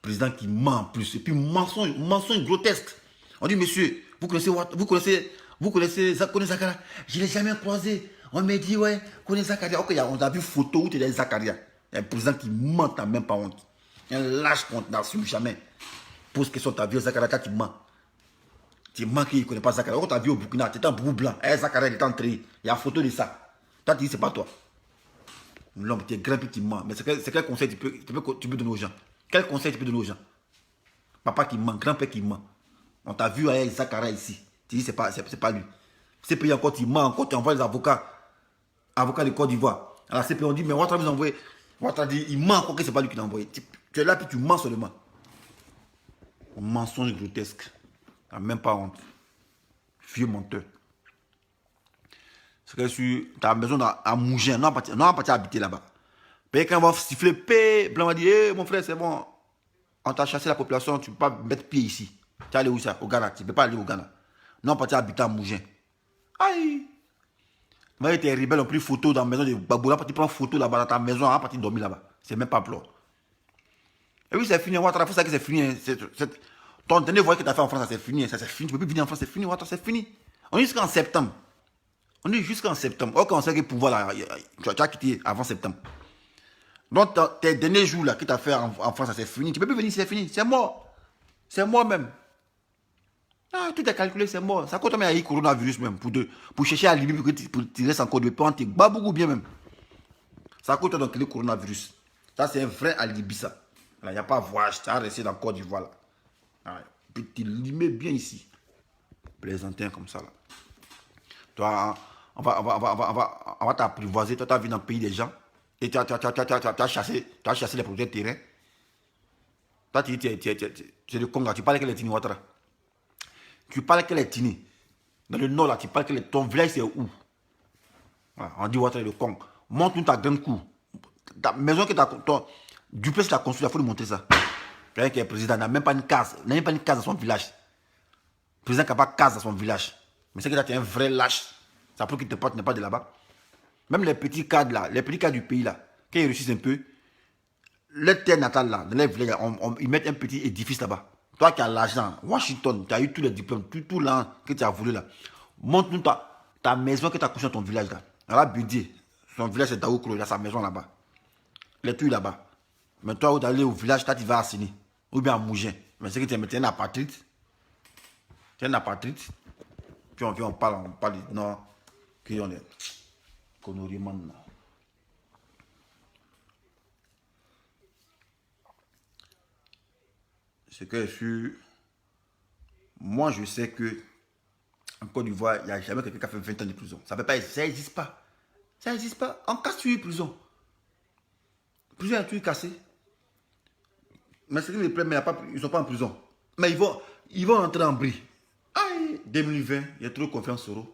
Président qui ment en plus. Et puis mensonge grotesque. On dit, monsieur, vous connaissez Zakaria? Je ne l'ai jamais croisé. On m'a dit, ouais, connaissez Zakaria. Ok, on a vu photo où tu es Zakaria. Un président qui ment, t'as même pas honte. Un lâche compte, n'assume jamais. Pose question, t'as vu Zakaria, tu mens. Tu mens qu'il ne connaît pas Zakaria. Quand t'as vu au Burkina, tu étais en boubou blanc. Zakaria, il est entré. Il y a photo de ça. Toi, tu dis, c'est pas toi. L'homme, tu es grand puis tu mens. Mais c'est quel conseil tu peux donner aux gens? Quel conseil tu peux donner aux gens? Papa qui ment, grand-père qui ment. On t'a vu avec Zakaria ici. Tu dis, c'est pas lui. CPI encore, tu mens, encore, tu envoies les avocats de Côte d'Ivoire. Alors CPI, on dit, mais Ouattara vous envoie. Ouattara dit, il ment encore que c'est pas lui qui l'a envoyé. Tu es là puis tu mens seulement. Un mensonge grotesque. Tu même pas honte. Vieux menteur. C'est que sur ta maison à Mougin, non, on va habiter là-bas. Puis quand on va siffler, blanc va dire, mon frère, c'est bon. On t'a chassé la population, tu ne peux pas mettre pied ici. Tu es allé où ça? Au Ghana. Tu ne peux pas aller au Ghana. Non, on va habiter à Mougin. Aïe! Moi, tes rebelles ont pris photo dans la maison de Baboula, tu prends photo là-bas dans ta maison, on va dormir là-bas. C'est même pas plort. Et oui, c'est fini. Ouattara, il faut ça que c'est fini. Ton dernier voyage que tu as fait en France, ça c'est fini. Ça c'est fini. Tu ne peux plus venir en France, c'est fini. Ouattara, c'est fini. On est jusqu'en septembre. On est jusqu'en septembre. Ok, on sait que le pouvoir là, tu as quitté avant septembre. Donc, tes derniers jours là que tu as fait en France, ça c'est fini. Tu ne peux plus venir, c'est fini. C'est mort. C'est mort même. Ah, tout est calculé, c'est mort. Ça coûte même le coronavirus même. Pour chercher à Libye, pour que tu restes encore de temps, tu bats beaucoup bien même. Ça coûte donc le coronavirus. Ça, c'est un vrai alibi, ça. Il n'y a pas à voyage, tu as resté dans Côte d'Ivoire là. Ah, puis tu limais bien ici. Plaisantin comme ça là. Toi, on va t'apprivoiser. Toi, tu as vu dans le pays des gens. Et tu as chassé les propriétaires de terrain. Toi, tu es le Congo, tu parles avec les Tini Ouattara. Tu parles avec les Tini. Dans le nord, là, tu parles avec ton village, c'est où? Voilà, on dit Ouattara le Congo. Montre-nous ta grande cour. Ta maison que tu as. Du plus, tu as construit, il faut lui montrer ça. Quelqu'un qui est président n'a même pas une case. N'a même pas une case dans son village. Le président qui n'a pas de case dans son village. Mais c'est que tu es un vrai lâche. Ça prouve que tu n'es pas de là-bas. Même les petits cadres là, les petits cadres du pays là, quand ils réussissent un peu, leur terre natale là, dans les villages, ils mettent un petit édifice là-bas. Toi qui as l'argent, Washington, tu as eu tous les diplômes, tout là que tu as voulu là. Montre-nous ta maison que tu as couché dans ton village là. Dans la budget, son village c'est Daoukro, il a sa maison là-bas. Les tuyaux là-bas. Mais toi, où tu allé au village, tu vas à Sini, ou bien à Mougin. Mais c'est que tu es un apatride. Tu es un apatride. Puis on parle du Nord. Puis on est... Connerie, man. C'est que je suis... Moi, je sais que en Côte d'Ivoire, il n'y a jamais quelqu'un qui a fait 20 ans de prison. Ça n'existe pas. Ça n'existe pas. On casse une prison. Prison a tout cassé. Mais c'est que les problèmes, ils ne sont pas en prison. Mais ils vont entrer en bris. Aïe, 2020, il y a trop confiance sur eux.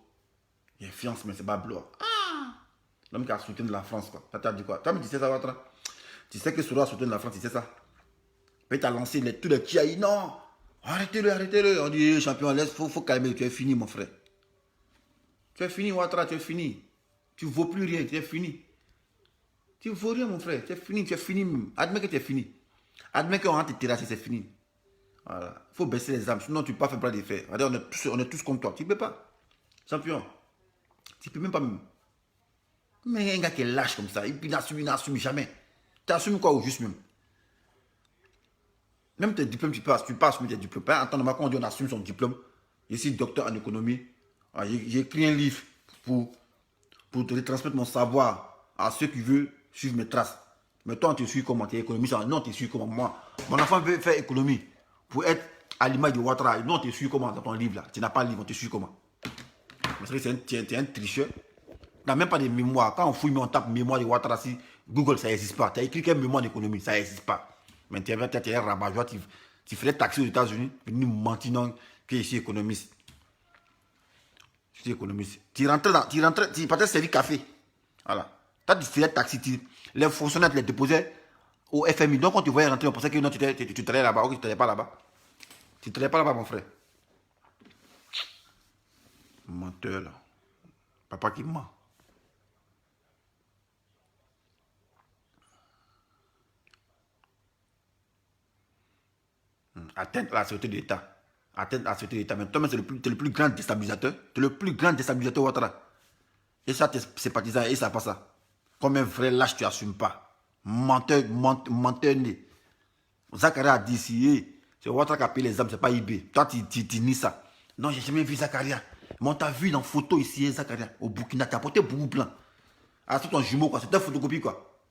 Il y a fiance, mais c'est pas blanc. L'homme qui a soutenu de la France, quoi. Ça t'a dit quoi? Toi, tu sais ça, Ouattara? Tu sais que Soro a soutenu de la France, tu sais ça? Puis tu as lancé tous les Tchiaï. Non, arrêtez-le, arrêtez-le. On dit, champion, laisse, faut calmer. Tu es fini, mon frère. Tu es fini, Ouattara, tu es fini. Tu ne vaux plus rien, tu es fini. Tu ne vaux rien, mon frère. Tu es fini. Admets que tu es fini. Admets qu'on rentre te terrasser, c'est fini. Voilà. Il faut baisser les armes, sinon tu ne peux pas faire plein d'effets. On est tous comme toi. Tu ne peux pas. Champion. Tu ne peux même pas. Mais un gars qui est lâche comme ça, il n'assume jamais. Tu assumes quoi au juste même? Même tes diplômes, tu peux assumer tes diplômes. Attends, quand on dit on assume son diplôme, je suis docteur en économie. J'ai écrit un livre pour te retransmettre mon savoir à ceux qui veulent suivre mes traces. Mais toi, on te suit comment? Tu es économiste? Non, tu te suis comment? Moi, mon enfant veut faire économie pour être à l'image de Ouattara. Non, tu te suis comment dans ton livre là? Tu n'as pas de livre, on te suit comment? C'est un tricheur. Tu n'as même pas de mémoire. Quand on fouille, on tape mémoire de Ouattara, si Google, ça n'existe pas. Tu as écrit quelle mémoire d'économie? Ça n'existe pas. Mais tu es un rabat-joie, tu ferais taxi aux États-Unis, venir nous mentir non, que je suis économiste. Je suis économiste. Tu partais servir café. Voilà. Tu as du filet taxi, les fonctionnaires te les déposaient au FMI. Donc, quand tu voyais rentrer, on pensait que non, tu travaillais là-bas ou que tu ne travaillais pas là-bas. Tu ne travaillais pas là-bas, mon frère. Menteur, là. Papa qui ment. Atteindre la sécurité de l'État. Atteindre la sécurité de l'État. Mais toi, tu es le plus grand déstabilisateur. Tu es le plus grand déstabilisateur, Ouattara. Et ça, tes sympathisants, et ça pas ça. Comme un vrai lâche, tu n'assumes pas. Menteur né. Zakaria a dit si c'est Ouattara qui a payé les armes, c'est pas IB. Toi, tu nies ça. Non, j'ai jamais vu Zakaria. Mais on t'a vu dans photo ici, Zakaria, au Burkina, tu as porté beaucoup blanc. Ah, c'est ton jumeau, quoi. C'est ta photocopie, quoi.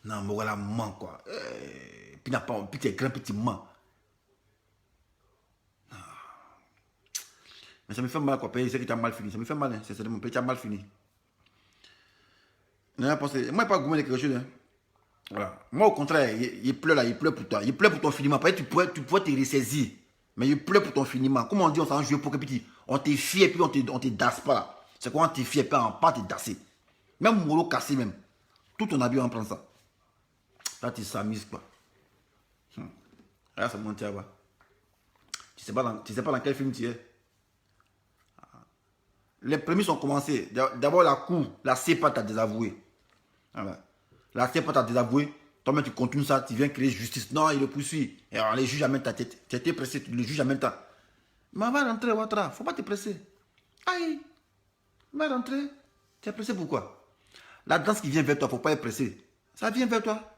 Non, mais voilà, ment, quoi. Puis t'es grand, puis tu mens. Mais ça me fait mal, quoi. C'est que tu as mal fini. Ça me fait mal, hein. C'est mon pays, tu as mal fini. Non, moi, pas gourmand de quelque chose, hein. Voilà. Moi, au contraire, il pleure là, il pleure pour toi. Il pleure pour ton finiment. Peut-être tu pourrais te ressaisir. Mais il pleure pour ton finiment. Comme on dit, on s'en joue pour que petit. On te fie et puis on te dasse pas. C'est quoi, on te fie et puis on pas te dasser. Même Molo cassé, même. Tout ton habit, on prend ça. Là, tu s'amuses, quoi. Là, c'est mon tiers, tu sais pas dans quel film tu es. Les prémices ont commencé. D'abord, la cour, la CEPA t'a désavoué. Voilà. La CEPA t'a désavoué. Toi-même, tu continues ça, tu viens créer justice. Non, il le poursuit. Et alors, les juges amènent ta tête. Tu étais pressé, le juge amène ta. Mais va rentrer, Ouattara. Faut pas te presser. Aïe. Va rentrer. Tu es pressé pourquoi? La danse qui vient vers toi, faut pas être pressé. Ça vient vers toi.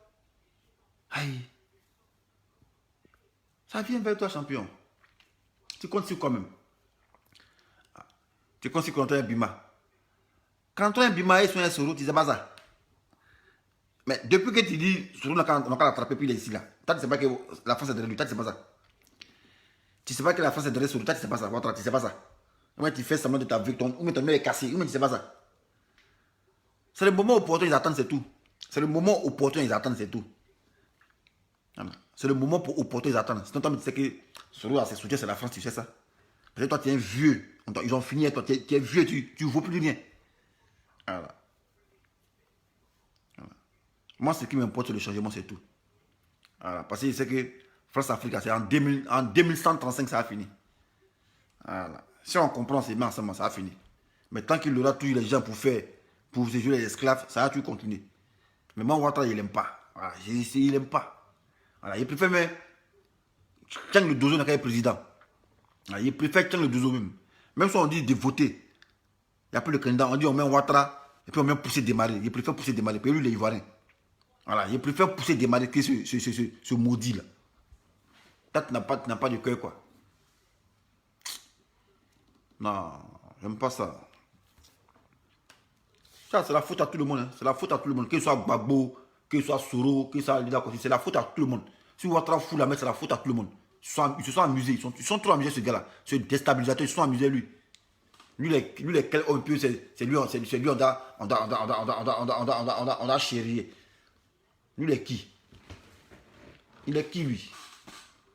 Aïe. Ça vient vers toi, champion. Tu comptes sur quoi même? Tu comptes sur contre un Bima. Quand un Bima est sur un Soro, tu sais pas ça. Mais depuis que tu dis, Soro n'a qu'à l'attraper, puis il est ici là. Toi, tu sais pas que la France est derrière lui. Toi, tu sais pas ça. Tu sais pas que la France est derrière Soro. Toi, tu sais pas ça. Tu sais pas ça. Ou tu fais semblant de ta vie, ou ton nez est cassé. Ou tu sais pas ça. C'est le moment opportun, ils attendent, c'est tout. C'est le moment opportun, ils attendent, c'est tout. C'est le moment opportun, ils attendent. Sinon, toi, tu sais que Soro a ses soutiens, c'est la France, tu sais ça. Parce que toi, tu es un vieux. Ils ont fini avec toi. Tu es vieux, tu ne vaux plus rien. Voilà. Moi, ce qui m'importe, c'est le changement, c'est tout. Voilà. Parce que je sais que France-Afrique, c'est en 2135, ça a fini. Voilà. Si on comprend, c'est bien ensemble, ça a fini. Mais tant qu'il aura toujours les gens pour se jouer les esclaves, ça va toujours continuer. Mais moi, Ouattara, il n'aime pas. Voilà. Il n'aime pas. Voilà. Il préfère même Tiens le Dozo n'a qu'à être président. Voilà. Il préfère Tiens le Dozo même. Même si on dit de voter, il n'y a plus de candidat. On dit on met Ouattara et puis on met pousser démarrer. Il préfère pousser démarrer. Puis lui, il est ivoirien. Voilà. Il préfère pousser démarrer que ce maudit là. Toi, tu n'as pas de cœur, quoi. Non, j'aime pas ça. Ça, c'est la faute à tout le monde. Hein. C'est la faute à tout le monde. Que ce soit Gbagbo, que ce soit Soro, que ce soit Lida Kossi, c'est la faute à tout le monde. Si Ouattara fout la mettre, c'est la faute à tout le monde. Ils se sont amusés. Ils sont trop amusés, ce gars-là. Ce déstabilisateur, ils se sont amusés, lui. Lui, lesquels un peu, c'est lui, on a chéri. Lui, il est qui? Il est qui, lui?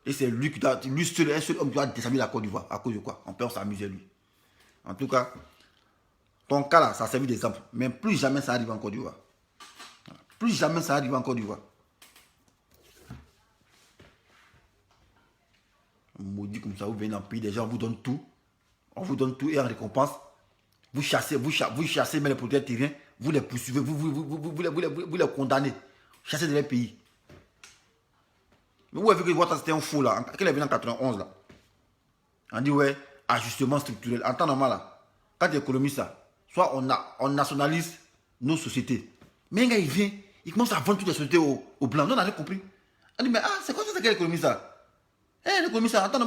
Et c'est lui qui doit, lui seul, un seul homme qui doit déstabiliser la Côte d'Ivoire. À cause de quoi? On peut s'amuser, lui. En tout cas, ton cas là, ça a servi d'exemple. Mais plus jamais ça arrive en Côte d'Ivoire. Plus jamais ça arrive en Côte d'Ivoire. On maudit comme ça, vous venez dans le pays des gens, on vous donne tout. On vous donne tout et en récompense, vous chassez même les producteurs terriens, vous les poursuivez, vous les condamnez. Chassez de leur pays. Mais vous avez vu que Ouattara c'était un fou là, quand il est venu en 91 là. On dit ouais, ajustement structurel. En temps normal là, quand tu économises ça, soit on nationalise nos sociétés. Mais un gars il vient, il commence à vendre toutes les sociétés aux blancs. Nous on n'a compris. On dit mais c'est quoi ça qu'elle économise ça? L'économie, ça, attends, il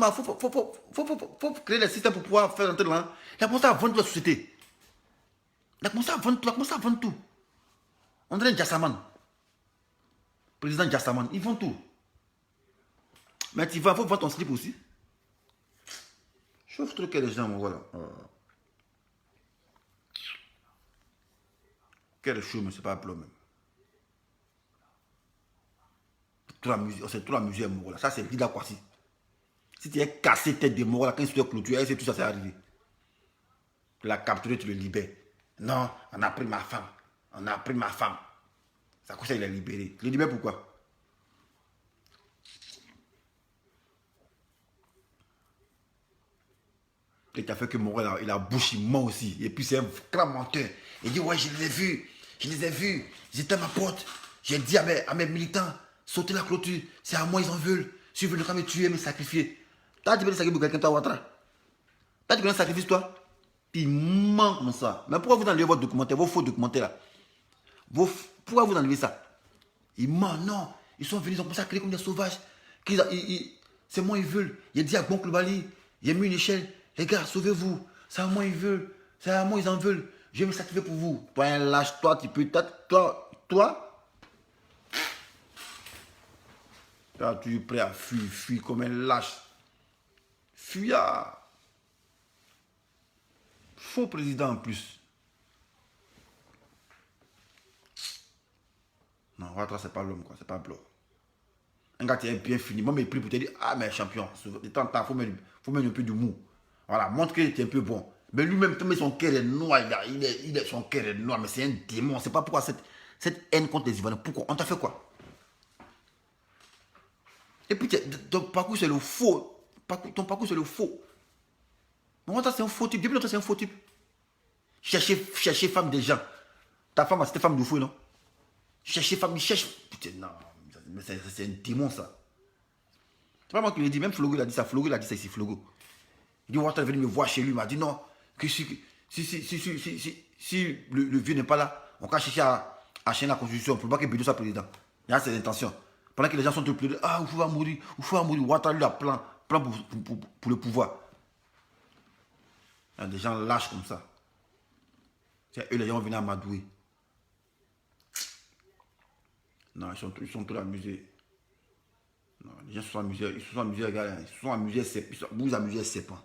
faut créer les systèmes pour pouvoir faire entrer là. Il a commencé à vendre toute la société. Il a commencé à vendre tout. On dirait Jassaman. Président Jassaman, ils vendent tout. Mais tu vas, il faut vendre ton slip aussi. Chauffe trop que les gens, voilà. Quel chaud, mais c'est pas un problème. C'est tout la musique, voilà. Ça, c'est Lida Kossi. Si tu es cassé tête de mort, quand il se clôture, tout ça, c'est arrivé. Tu l'as capturé, tu le libères. Non, on a pris ma femme. On a pris ma femme. Ça cause ça, il l'a libéré. Tu le libères pourquoi? Et tu as fait que Morel, il a bouché moi aussi. Et puis c'est un grand menteur. Il dit, ouais, je les ai vus. Ils étaient à ma porte. J'ai dit à mes militants, sautez la clôture. C'est à moi, ils en veulent. Si vous voulez me tuer, me sacrifier. T'as dit que sacrifier pour quelqu'un, toi, Ouattara? T'as dit que tu sacrifies toi? Puis il ment comme ça. Mais pourquoi vous enlevez votre documentaire, vos faux documentaires là? Pourquoi vous enlevez ça? Il ment, non. Ils sont venus, ils ont commencé à crier comme des sauvages. C'est moi, ils veulent. Il a dit à Bon Kloubali, il a mis une échelle. Les gars, sauvez-vous. C'est à moi, ils veulent. C'est à moi, ils en veulent. Je vais me sacrifier pour vous. Toi, un lâche, toi, tu peux. Toi, tu es prêt à fuir comme un lâche. Fuyard. Faux président en plus. Non, Ouattara, c'est pas l'homme, quoi. C'est pas blanc. Un gars qui est bien fini. Moi, mais pris pour te dire, ah, mais champion, de temps en temps, il faut mettre un peu de mou. Voilà, montre qu'il est un peu bon. Mais lui-même, son cœur est noir. Son cœur est noir, mais c'est un démon. C'est pas pourquoi cette haine contre les Ivoiriens. Pourquoi? On t'a fait quoi? Et puis, ton parcours, c'est le faux. Ton parcours, c'est le faux. Mais Ouattara, c'est un faux type. Depuis longtemps, c'est un faux type. Chercher femme des gens. Ta femme, c'était femme de fou, non? Chercher femme, il cherche. Putain, non, mais c'est un démon, ça. C'est pas moi qui l'ai dit, même Flogo, il a dit ça. Flogo, il a dit ça ici, Flogo. Il dit, Ouattara est venu me voir chez lui, il m'a dit non, que si le vieux n'est pas là, on va chercher à changer la constitution, pour pas que Bédou soit président. Il y a ses intentions. Pendant que les gens sont tous pleurés, ah, Oufou va mourir, Ouattara lui a plan pour le pouvoir. Il y a des gens lâches comme ça. C'est eux, les gens viennent à m'adouer. Non, ils sont tous amusés. Non, les gens se sont amusés, regarde, ils se sont amusés, vous vous amusez serpent.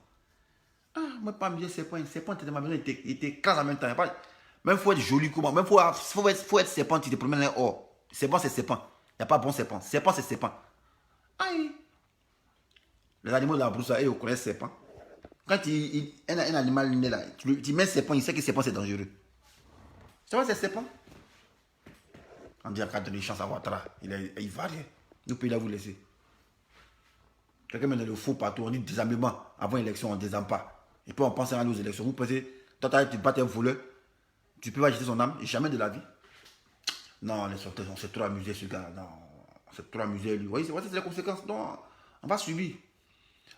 Ah, moi pas amusé serpent, serpent était ma maison, il était écrasé en même temps. Même il faut être joli comment, même faut être serpent, tu te promènes un or. Serpent c'est serpent, il n'y a pas bon serpent. Serpent c'est serpent. Aïe. Les animaux de la brousse, ils connaissent serpent. Quand un animal né là, tu mets serpent, il sait que serpent c'est dangereux. C'est vrai, c'est serpent. On dit à 4 de chance à Ouattara, il va rien. Nous pouvons là vous laisser. Quelqu'un met le faux partout, on dit désarmement. Avant l'élection, on ne désarme pas. Et puis on pense à aller aux élections. Vous pensez, toi, tu battes un voleur, tu peux pas jeter son âme, et jamais de la vie. Non, les sorteurs, on s'est trop amusé, ce gars. Non, on s'est trop amusé, lui. Vous voyez, c'est les conséquences. Non, on va subir.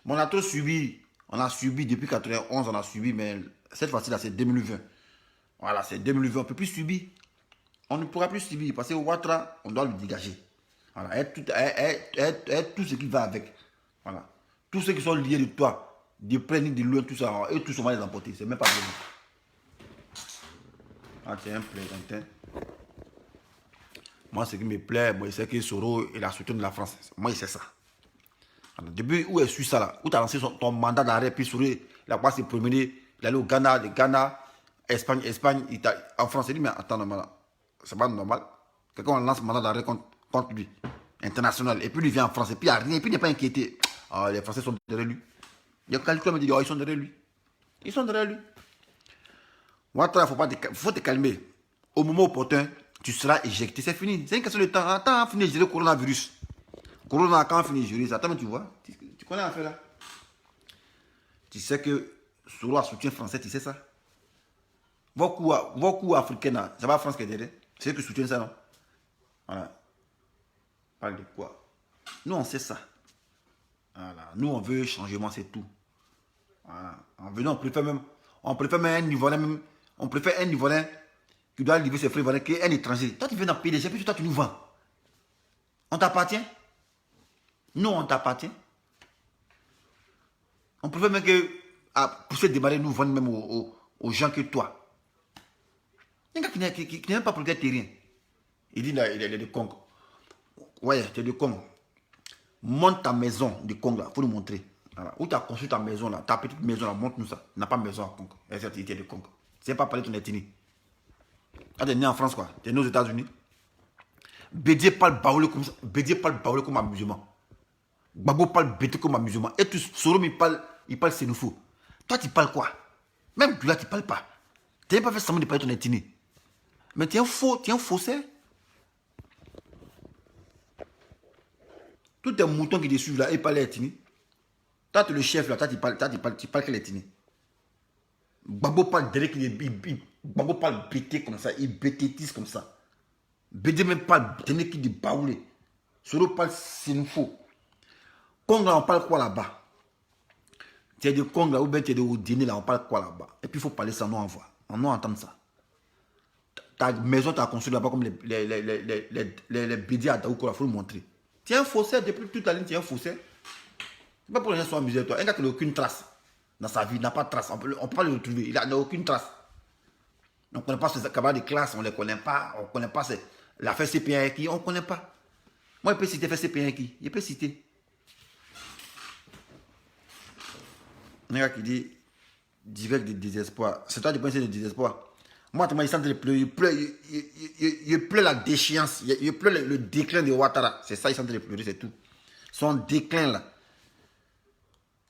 Mais on a trop subi. On a subi depuis 91, on a subi, mais cette fois-ci, là, c'est 2020. Voilà, c'est 2020, on ne peut plus subir. On ne pourra plus subir, parce que Ouattara, on doit le dégager. Voilà, tout ce qui va avec. Voilà. Tous ceux qui sont liés de toi, de près ni de loin, tout ça, eux tous on va les emporter. C'est même pas vrai. Ah, c'est un plaisantin. Moi, ce qui me plaît, bon, c'est que Soro est la soutien de la France. Moi, c'est ça. Alors, depuis où est su ça là, où tu as lancé ton mandat d'arrêt, puis Soro, il a pas se promener, il est allé au Ghana, le Ghana, Espagne, en France, il dit, mais attends, normal, c'est pas normal. Quelqu'un lance un mandat d'arrêt contre lui, international, et puis il vient en France, et puis il n'y a rien, et puis il n'est pas inquiété. Ah, les Français sont derrière lui. Il y a quelqu'un qui me dit, oh, ils sont derrière lui. Ils sont derrière lui. Ouattara, il faut te calmer. Au moment opportun, tu seras éjecté. C'est fini. C'est une question de temps. Attends, on finit de gérer le coronavirus. Corona, quand on finit de gérer ça, attends, mais tu vois, tu connais l'affaire là. Tu sais que Soro a soutien français, tu sais ça. Vos coups africains, c'est pas la France qui est derrière. C'est eux qui soutiennent ça, non? Voilà. Parle de quoi? Nous, on sait ça. Voilà. Nous, on veut changement, c'est tout. Voilà. En venant, on préfère même un Ivoirien, on préfère un Ivoirien qui doit livrer ses frais Ivoiriens qu'un étranger. Toi, tu viens dans le pays des gens, puis toi, tu nous vends. On t'appartient? Nous, on t'appartient. On préfère même que à pousser démarrer, nous vendre même aux gens que toi. Il y a un gars qui n'est même pas pour le terrien. Il dit là, il est de Congo. Ouais, tu es de Congo. Monte ta maison de Congo là, il faut nous montrer. Voilà. Où tu as construit ta maison là, ta petite maison là, montre-nous ça. Tu n'as pas de maison à Congo. Et c'est de Congo. Tu ne sais pas parler de ton ethnie. Quand tu es né en France, quoi. Tu es né aux États-Unis. Bédier parle baoulé comme ça. Bédier parle baoulé comme un musulman. Gbagbo parle bêté comme un musulman. Et tout Soro, il parle sénoufou. Toi, tu parles quoi? Même là, tu ne parles pas. Tu n'as pas fait semblant de parler de ton ethnie. Mais tu es un faux, tu es un faussaire. Tous tes moutons qui te suivent là, ils parlent l'ethnie. Toi, tu es le chef là, toi, tu parles quelle ethnie? Gbagbo parle derrière Gbagbo parle bêté comme ça, il bêtétise comme ça. Bédé même parle derrière qui dit baoulé. Soro parle sénoufou. Congo là, on parle quoi là-bas? Tu es de Congo là, ou bien tu es de Oudini là, on parle quoi là-bas? Et puis il faut parler ça, nous on voit. On entend ça. Ta maison, tu as construit là-bas comme les bédiers à Daouko, il faut le montrer. Tu es un faussaire, depuis toute la ligne, tu es un faussaire. C'est pas pour les gens qui sont amusés de toi. Un gars qui n'a aucune trace dans sa vie, il n'a pas de trace. On peut pas le retrouver, il n'a aucune trace. On ne connaît pas ses camarades de classe, on ne les connaît pas. On ne connaît pas l'affaire CPA qui, on ne connaît pas. Moi, il peut citer l'affaire CPA qui, il peut citer. Un gars qui dit, direct de désespoir. C'est toi qui penses de désespoir. Moi, il sent de pleurer. Il pleure la déchéance. Il pleure le déclin de Ouattara. C'est ça, il sent de pleurer, c'est tout. Son déclin là.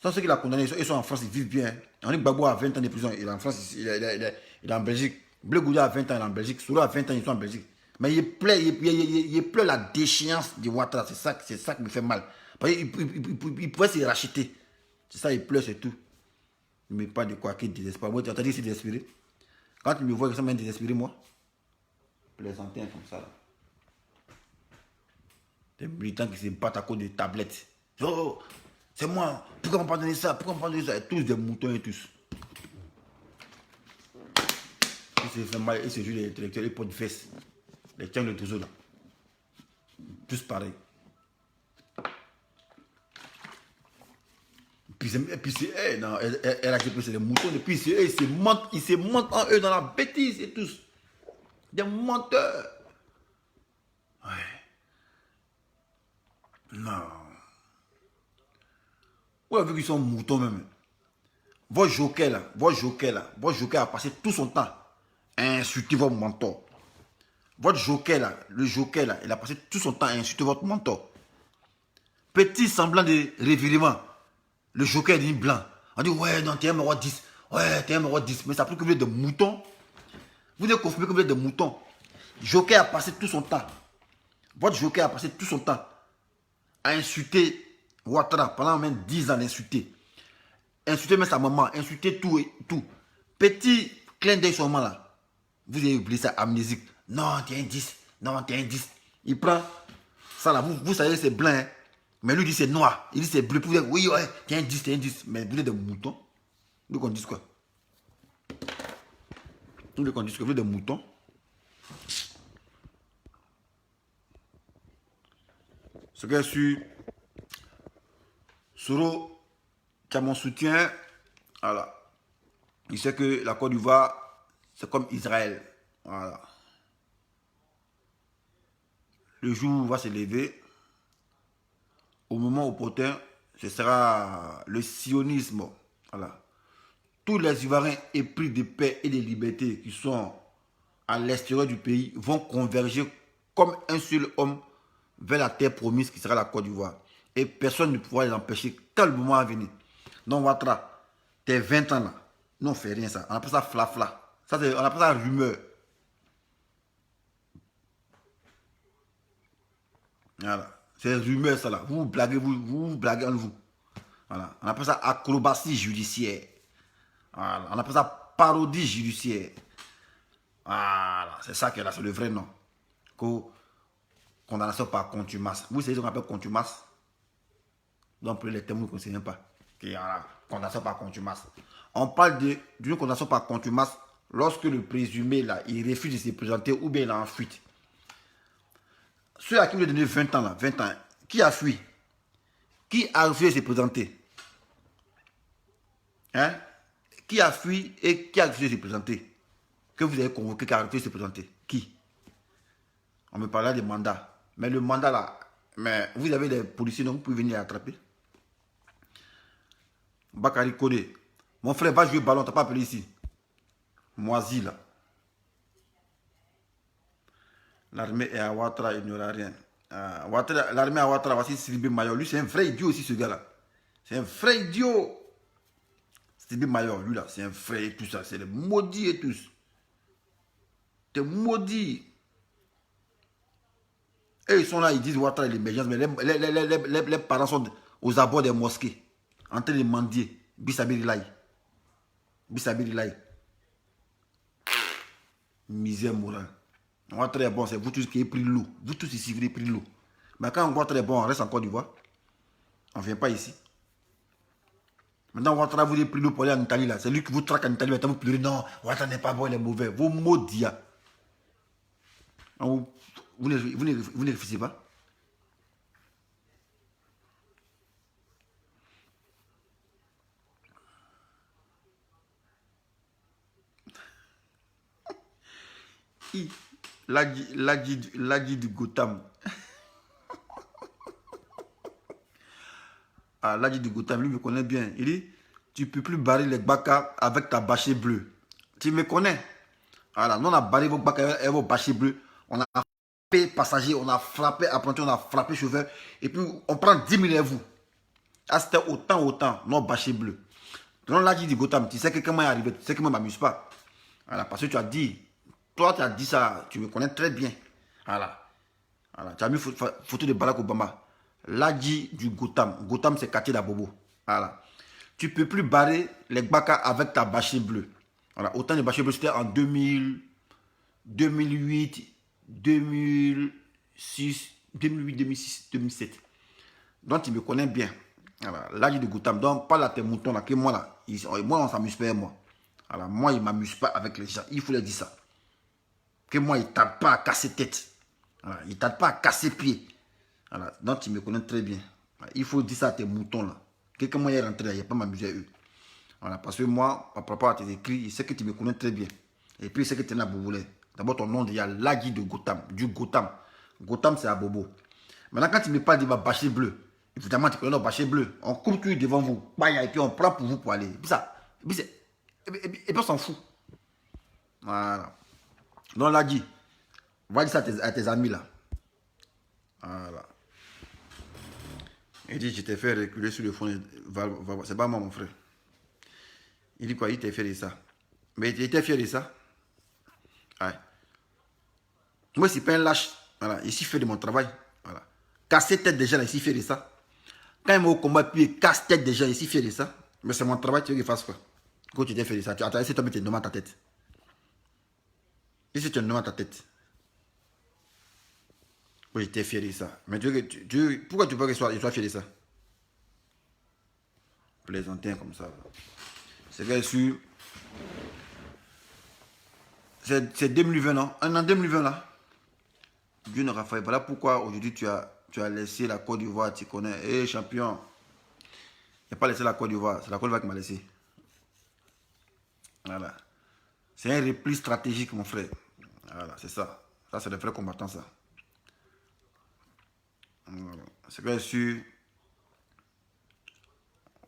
Sans ceux qui l'ont condamné, ils sont en France, ils vivent bien. On dit Gbagbo a 20 ans de prison, il est en France, il est en Belgique. Blé Goudia a 20 ans, il est en Belgique. Soro a 20 ans, ils sont en Belgique. Mais il pleure la déchéance de Ouattara. C'est ça qui me fait mal. Parce qu'il pourrait se racheter. C'est ça, il pleure, c'est tout. Mais pas de quoi qu'il désespère. Moi, tu as dit c'est désespéré. Quand tu me vois que ça m'a désespéré, moi, plaisantin comme ça. Là. Des militants qui se battent à cause de tablettes. Oh, c'est moi. Pourquoi on m'a pas donné ça? Pourquoi on m'a pas donné ça? Et tous des moutons et tous. Ils se font mal, ils se jouent les intellectuels, ils portent des fesses. Les tiens le trésor là. Tous pareils. Et puis c'est eux, non, RHP c'est des moutons, et puis c'est eux, ils se mentent en eux dans la bêtise et tous. Des menteurs. Ouais. Non. Vous avez vu qu'ils sont moutons même. Votre joker a passé tout son temps à insulter votre mentor. Votre joker là, le joker là, il a passé tout son temps à insulter votre mentor. Petit semblant de revirement. Le joker dit blanc. On dit, ouais, non, t'es un moro 10. Ouais, t'es un moro 10. Mais ça prouve que vous êtes des moutons. Vous devez confirmer que vous êtes des moutons. Joker a passé tout son temps. Votre joker a passé tout son temps à insulter Ouattara pendant même 10 ans d'insulter. Insulter même sa maman, insulter tout et tout. Petit clin d'œil seulement là. Vous avez oublié ça, amnésique. Non, t'es un 10. Non, t'es un 10. Il prend ça là. Vous savez, c'est blanc. Hein? Mais lui dit c'est noir. Il dit c'est bleu. Pour dire, oui, ouais, t'es un 10, t'es un 10. Mais vous êtes des moutons. Vous voulez qu'on dise quoi? Vous voulez qu'on dise que vous êtes des moutons? Ce que Soro, tu as mon soutien. Voilà. Il sait que la Côte d'Ivoire, c'est comme Israël. Voilà. Le jour va se lever. Au moment opportun, ce sera le sionisme. Voilà. Tous les Ivoiriens épris de paix et de liberté qui sont à l'extérieur du pays vont converger comme un seul homme vers la terre promise qui sera la Côte d'Ivoire. Et personne ne pourra les empêcher quand le moment va venir. Donc, Ouattara, tes 20 ans là, nous on ne fait rien ça. On appelle ça fla-fla. On appelle ça rumeur. Voilà. C'est rumeur ça là. Vous blaguez, vous blaguez en vous. Voilà. On appelle ça acrobatie judiciaire. Voilà. On appelle ça parodie judiciaire. Voilà. C'est ça qui est là, c'est le vrai nom. Condamnation par contumace. Vous savez ce qu'on appelle contumace? Donc, les témoins ne connaissent même pas. Condamnation par contumace. On parle d'une condamnation par contumace lorsque le présumé, là, il refuse de se présenter ou bien il est en fuite. Ceux à qui vous avez donné 20 ans, là, 20 ans, qui a fui? Qui a refusé de se présenter? Hein? Qui a fui et qui a refusé de se présenter? Que vous avez convoqué, qui a refusé de se présenter? Qui? On me parlait des mandats. Mais le mandat là, mais vous avez des policiers, donc vous pouvez venir attraper. Bakary Kodé, mon frère va jouer ballon, t'as pas appelé ici. Moisi là. L'armée est à Ouattara, il n'y aura rien. L'armée à Ouattara, voici Sidibé Mayor. Lui, c'est un vrai idiot aussi, ce gars-là. C'est un vrai idiot. Sidibé Mayor, lui là, c'est un vrai et tout ça. C'est les maudits et tous. T'es maudit. Et ils sont là, ils disent Ouattara et l'émergence, mais les parents sont aux abords des mosquées, en train de mendier. Bissabirilaï. Bissabirilaï. Misère morale. Ouattara est bon, c'est vous tous qui avez pris l'eau. Vous tous ici, vous avez pris l'eau. Mais quand Ouattara est bon, on reste en Côte d'Ivoire. On ne vient pas ici. Maintenant, Ouattara, vous avez pris l'eau pour aller en Italie là. C'est lui qui vous traque en Italie. Maintenant, vous pleurez. Non, Ouattara n'est pas bon, il est mauvais. Vos maudits. Vous ne réfléchissez pas. L'Adji du Gotham. Ah, l'Adji du Gotham, lui me connaît bien. Il dit, tu ne peux plus barrer les bacas avec ta bâchée bleue. Tu me connais. Voilà, nous on a barré vos bacas avec vos bâchées bleues. On a frappé passager, on a frappé apprenti, on a frappé chauffeur. Et puis on prend 10 000 et vous. Ah, c'était autant, non bâchées bleues. Donc l'Adji du Gotham, tu sais que comment il est arrivé, tu sais que moi je ne m'amuse pas. Voilà, parce que tu as dit, toi tu as dit ça, tu me connais très bien. Voilà. Voilà. Tu as mis photo de Barack Obama. L'Adji du Gotham. Gotham, c'est quartier d'Abobo. Voilà. Tu ne peux plus barrer les bacas avec ta bâchée bleue. Voilà. Autant de bâchées bleues, c'était en 2000, 2008, 2006, 2008, 2006, 2007. Donc, tu me connais bien. Voilà. L'Adji du Gotham. Donc, parle à tes moutons là, que moi là, moi on s'amuse pas, moi. Voilà. Moi, il ne m'amuse pas avec les gens. Il faut leur dire ça. Que moi, il ne tape pas à casser tête. Voilà. Il ne tape pas à casser pied. Voilà. Donc, tu me connais très bien. Voilà. Il faut dire ça à tes moutons là. Quelqu'un moi est rentré là, il n'y a pas m'amuser à eux. Voilà. Parce que moi, par rapport à tes écrits, il sait que tu me connais très bien. Et puis, il sait que tu es là, Boboulé. D'abord, ton nom, il y a l'Adji de Gotham. Du Gotham. Gotham, c'est à Bobo. Maintenant, quand tu me parles de ma bâchée bleue, évidemment, tu connais notre bâchée bleue. On coupe tout devant vous. Et puis, on prend pour vous pour aller. Et puis, ça. Et puis, on s'en fout. Voilà. Donc, l'Adji, va dire ça à tes amis là. Voilà. Il dit, je t'ai fait reculer sur le fond. C'est pas moi, mon frère. Il dit quoi? Il t'est fier de ça. Mais il était fier de ça. Ouais. Moi, c'est pas un lâche. Voilà. Ici, fait de mon travail. Voilà. Casser tête des gens, ici, fait de ça. Quand il m'a au combat, puis il casse tête des gens, ici, fait de ça. Mais c'est mon travail, tu veux qu'il fasse quoi? Quand tu t'es fait de ça, tu as essayé de te demander ta tête. Et si tu te demandes ta tête? Oui, j'étais fier de ça. Mais pourquoi tu veux qu'il soit fier de ça? Plaisantin comme ça. C'est bien sûr. C'est 2020, non? Un an 2020 là. Dieu n'aura pas. Voilà pourquoi aujourd'hui tu as laissé la Côte d'Ivoire, tu connais. Hé, champion. n'a pas laissé la Côte d'Ivoire. C'est la Côte d'Ivoire qui m'a laissé. Voilà. C'est un repli stratégique, mon frère. Voilà, c'est ça. Ça, c'est le vrai combattant, ça. Voilà. C'est bien sûr,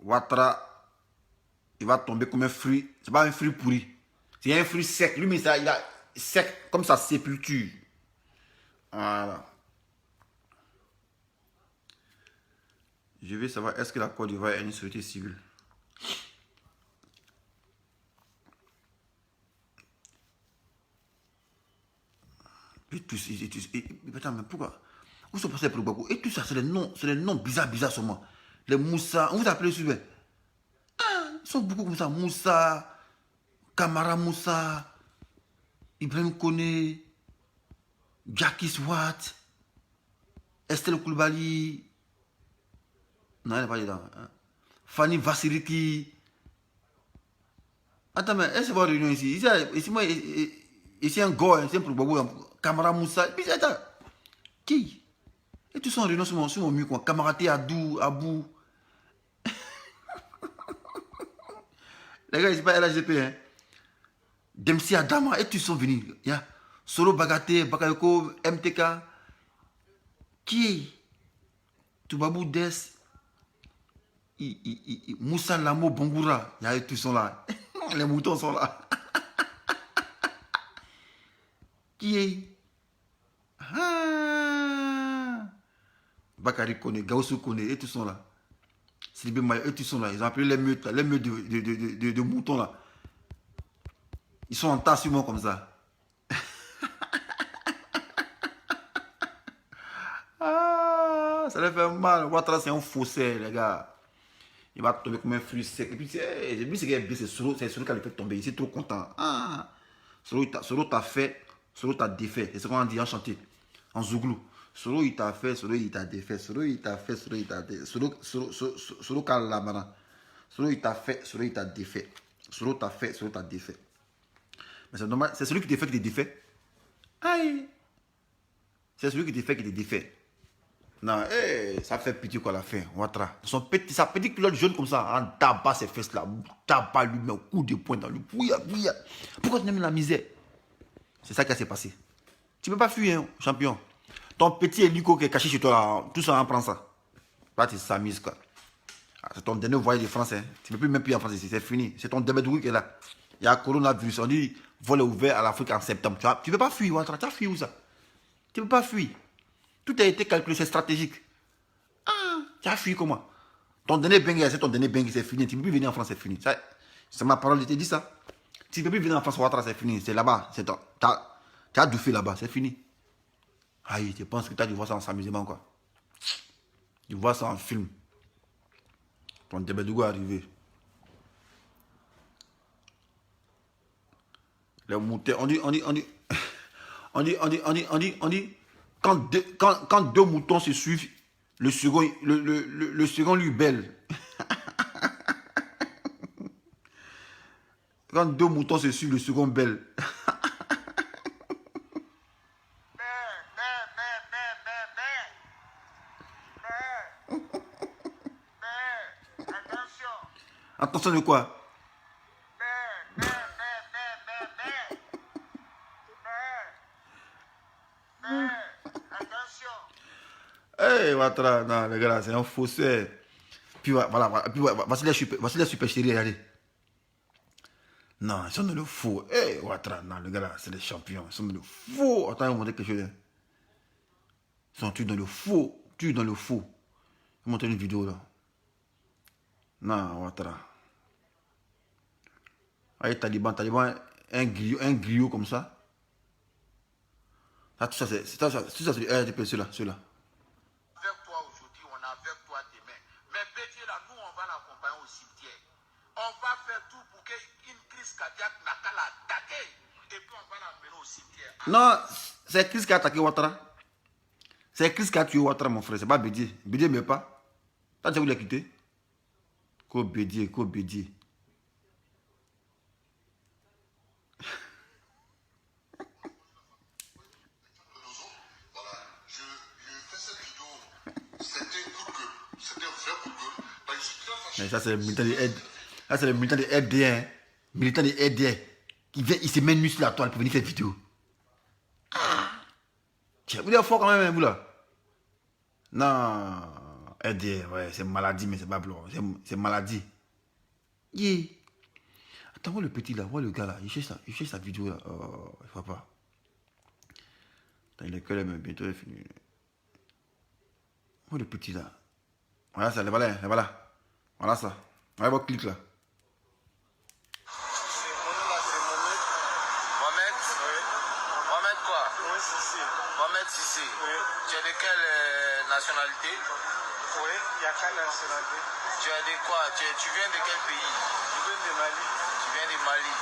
Ouattara, il va tomber comme un fruit. C'est pas un fruit pourri. C'est un fruit sec. Lui, mais ça, il a sec comme sa sépulture. Voilà. Je veux savoir, est-ce que la Côte d'Ivoire a une société civile? Et tous, attends, mais pourquoi? Où sont passés les Gbagbo? Et tout ça, c'est les noms bizarres seulement. Les Moussa, on vous appelle souvent. Ah, ils sont beaucoup comme ça. Moussa, Kamara Moussa, Ibrahim Kone, Jackie Swat, Estelle Koulibaly. Non, elle n'est pas dedans. Hein. Fanny Vassiriki. Attends, mais est-ce que va réunion ici? Ici, moi, ici, un gars, c'est un Gbagbo, Kamara Moussa. Puis, attends, qui? Et tous sont en réunion sur mon mur, quoi. Kamaraté Abou. Les gars, c'est pas LHGP, hein. Dempsey Adama, et tous sont venus. Yeah. Solo Bagaté, Bakayoko, MTK. Qui? Toubabou Des. Moussa Lamo Bongoura. Yeah, et tous sont là. Les moutons sont là. Qui est? Ah. Bakary Kone, Gaoussou Kone, et tous sont là. Sylvie Mayo, et tous sont là. Ils ont appelé les meutes de moutons là. Ils sont en tas sur moi comme ça. Ah, ça leur fait mal. Ouattara, c'est un faussaire, les gars. Il va tomber comme un fruit sec. Et puis, lui, c'est Solo qui a le fait tomber. Il est trop content. Ah, Solo t'a fait, Solo t'a défait. C'est ce qu'on dit en chanté, en zouglou. Solo, il t'a fait, Solo, il t'a défait. Solo, il t'a fait, Solo, il t'a défait. Solo, Kalamana. Solo, il t'a fait, Solo, il t'a défait. Solo t'a fait, Solo t'a défait. Mais c'est normal, c'est celui qui t'a fait qui te défait. Aïe. C'est celui qui te fait qui te défait. Non, ça fait pitié quoi la fin. Ouattara. Sa petite culotte jaune comme ça, en tabac ses fesses là, tabac lui met un coup de poing dans lui. Bouilla. Pourquoi tu aimes la misère? C'est ça qui s'est passé. Tu ne peux pas fuir, hein, champion. Ton petit hélico qui est caché chez toi là, tout ça en prend ça. Là, tu s'amuses quoi. C'est ton dernier voyage de France. Hein. Tu ne peux plus même plus en France ici, c'est fini. C'est ton Debedouille qui est là. Il y a coronavirus. On dit vol est ouvert à l'Afrique en septembre. Tu ne peux pas fuir, Ouattara. Tu as fui où ça? Tu ne peux pas fuir. Tout a été calculé, c'est stratégique. Ah, tu as fui comment? Ton dernier bengue, c'est ton dernier bengue, c'est fini. Tu ne peux plus venir en France, c'est fini. C'est ma parole, je t'ai dit ça. Tu ne peux plus venir en France, Ouattara, c'est fini. C'est là-bas. Tu as douffé là-bas, c'est fini. Aïe, tu penses que tu as dû voir ça en amusement, quoi. Tu vois ça en film. Ton Debedougo est arrivé. Les moutons, on dit, quand deux moutons se suivent, le second lui belle. Quand deux moutons se suivent, le second belle. Attention de quoi? Eh, Ouattara, non, les gars, c'est un faussaire. Puis voilà, puis voici les super chéris, regardez. Non, ils sont dans le faux. Eh, Ouattara, non, les gars, c'est les champions. Ils sont dans le faux. Attends, ils vont montrer quelque chose. Ils sont tous dans le faux. Tous dans le faux. Ils vont montrer une vidéo là. Non, Ouattara. Allez, Taliban, un griot comme ça. Ah, tout ça, c'est du RDP, ceux-là. Avec toi aujourd'hui, on est avec toi demain. Mais Bédier, là, nous, on va l'accompagner au cimetière. On va faire tout pour qu'une crise cardiaque n'a qu'à l'attaquer. Et puis, on va l'amener au cimetière. Non, c'est Chris qui a attaqué Ouattara. C'est Chris qui a tué Ouattara, mon frère. C'est pas Bédier. Bédier ne meurt pas. T'as déjà voulu la quitter? Quoi Bédier. Voilà, je fais cette vidéo. C'était un vrai coup de gueule. Mais ça, c'est le militant de aide. Ça, c'est le militant de RD. Hein. Militant de RD. Il se met nu sur la toile pour venir faire vidéo. Tiens, vous êtes fort quand même, vous là. Non. RD, ouais, c'est maladie, mais c'est pas blanc. C'est maladie. Yeah. Attends, vois le petit là, vois le gars là. Il cherche sa vidéo là. Oh, il voit pas. Attends, il est que là, mais bientôt il est fini. Vois le petit là. Voilà ça, voilà. Voilà ça. Voilà votre clic là. Mohamed quoi? Oui, Sissi. Mohamed Sissi. Oui. Tu es de quelle nationalité? Oui, il y a quelle nationalité? Tu es de quoi? Tu viens de quel pays? Je viens de Mali. Tu viens de Mali.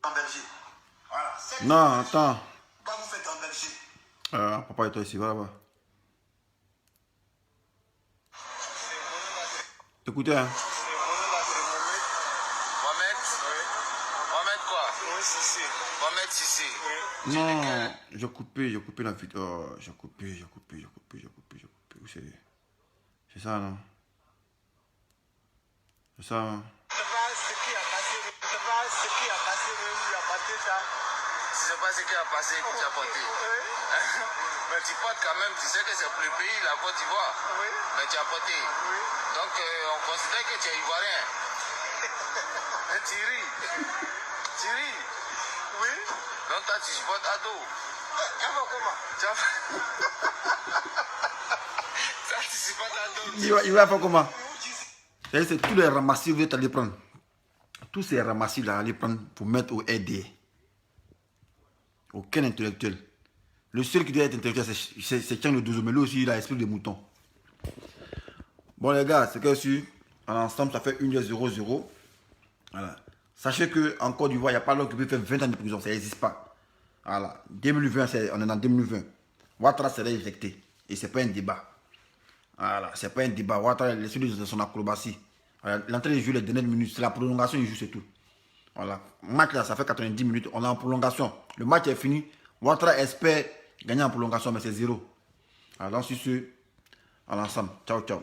En Belgique. Voilà. Non, attends. Quoi vous faites en Belgique? Papa et toi ici, voilà. Écoutez, hein. Mohamed quoi? Oui, Sissi. Mohamed Sissi. Oui. Non, j'ai coupé la vidéo. J'ai coupé. C'est ça, non? C'est ça, hein? Je sais pas ce qui a passé, il a porté ça. Tu sais pas ce qui a passé que tu as porté. Oui. Mais tu portes quand même, tu sais que c'est pour le pays, la Côte d'Ivoire. Oui. Mais tu as porté. Oui. Donc on considère que tu es ivoirien. Tu ris. Oui. Donc toi tu supportes Ado. Comment? Ça tu supportes Ado. Il va faire comment? C'est tous les ramassis que vous êtes allés prendre. Tous ces ramassis là, allez prendre pour mettre au RD. Aucun intellectuel. Le seul qui doit être intellectuel, c'est Tiang le Dozo, mais lui aussi, il a l'esprit de mouton. Bon, les gars, c'est que sur ensemble, ça fait 1h00. Voilà. Sachez qu'en Côte d'Ivoire, il n'y a pas l'homme qui peut faire 20 ans de prison, ça n'existe pas. Voilà. 2020, on est en 2020. Ouattara serait éjecté. Et ce n'est pas un débat. Voilà, c'est pas un débat. Ouattara est laissé de son acrobatie. Voilà. L'entrée des jeux, les dernières minutes, c'est la prolongation, il joue, c'est tout. Voilà. Match là, ça fait 90 minutes, on est en prolongation. Le match est fini. Ouattara espère gagner en prolongation, mais c'est 0. Alors, sur ce, à l'ensemble. Ciao, ciao.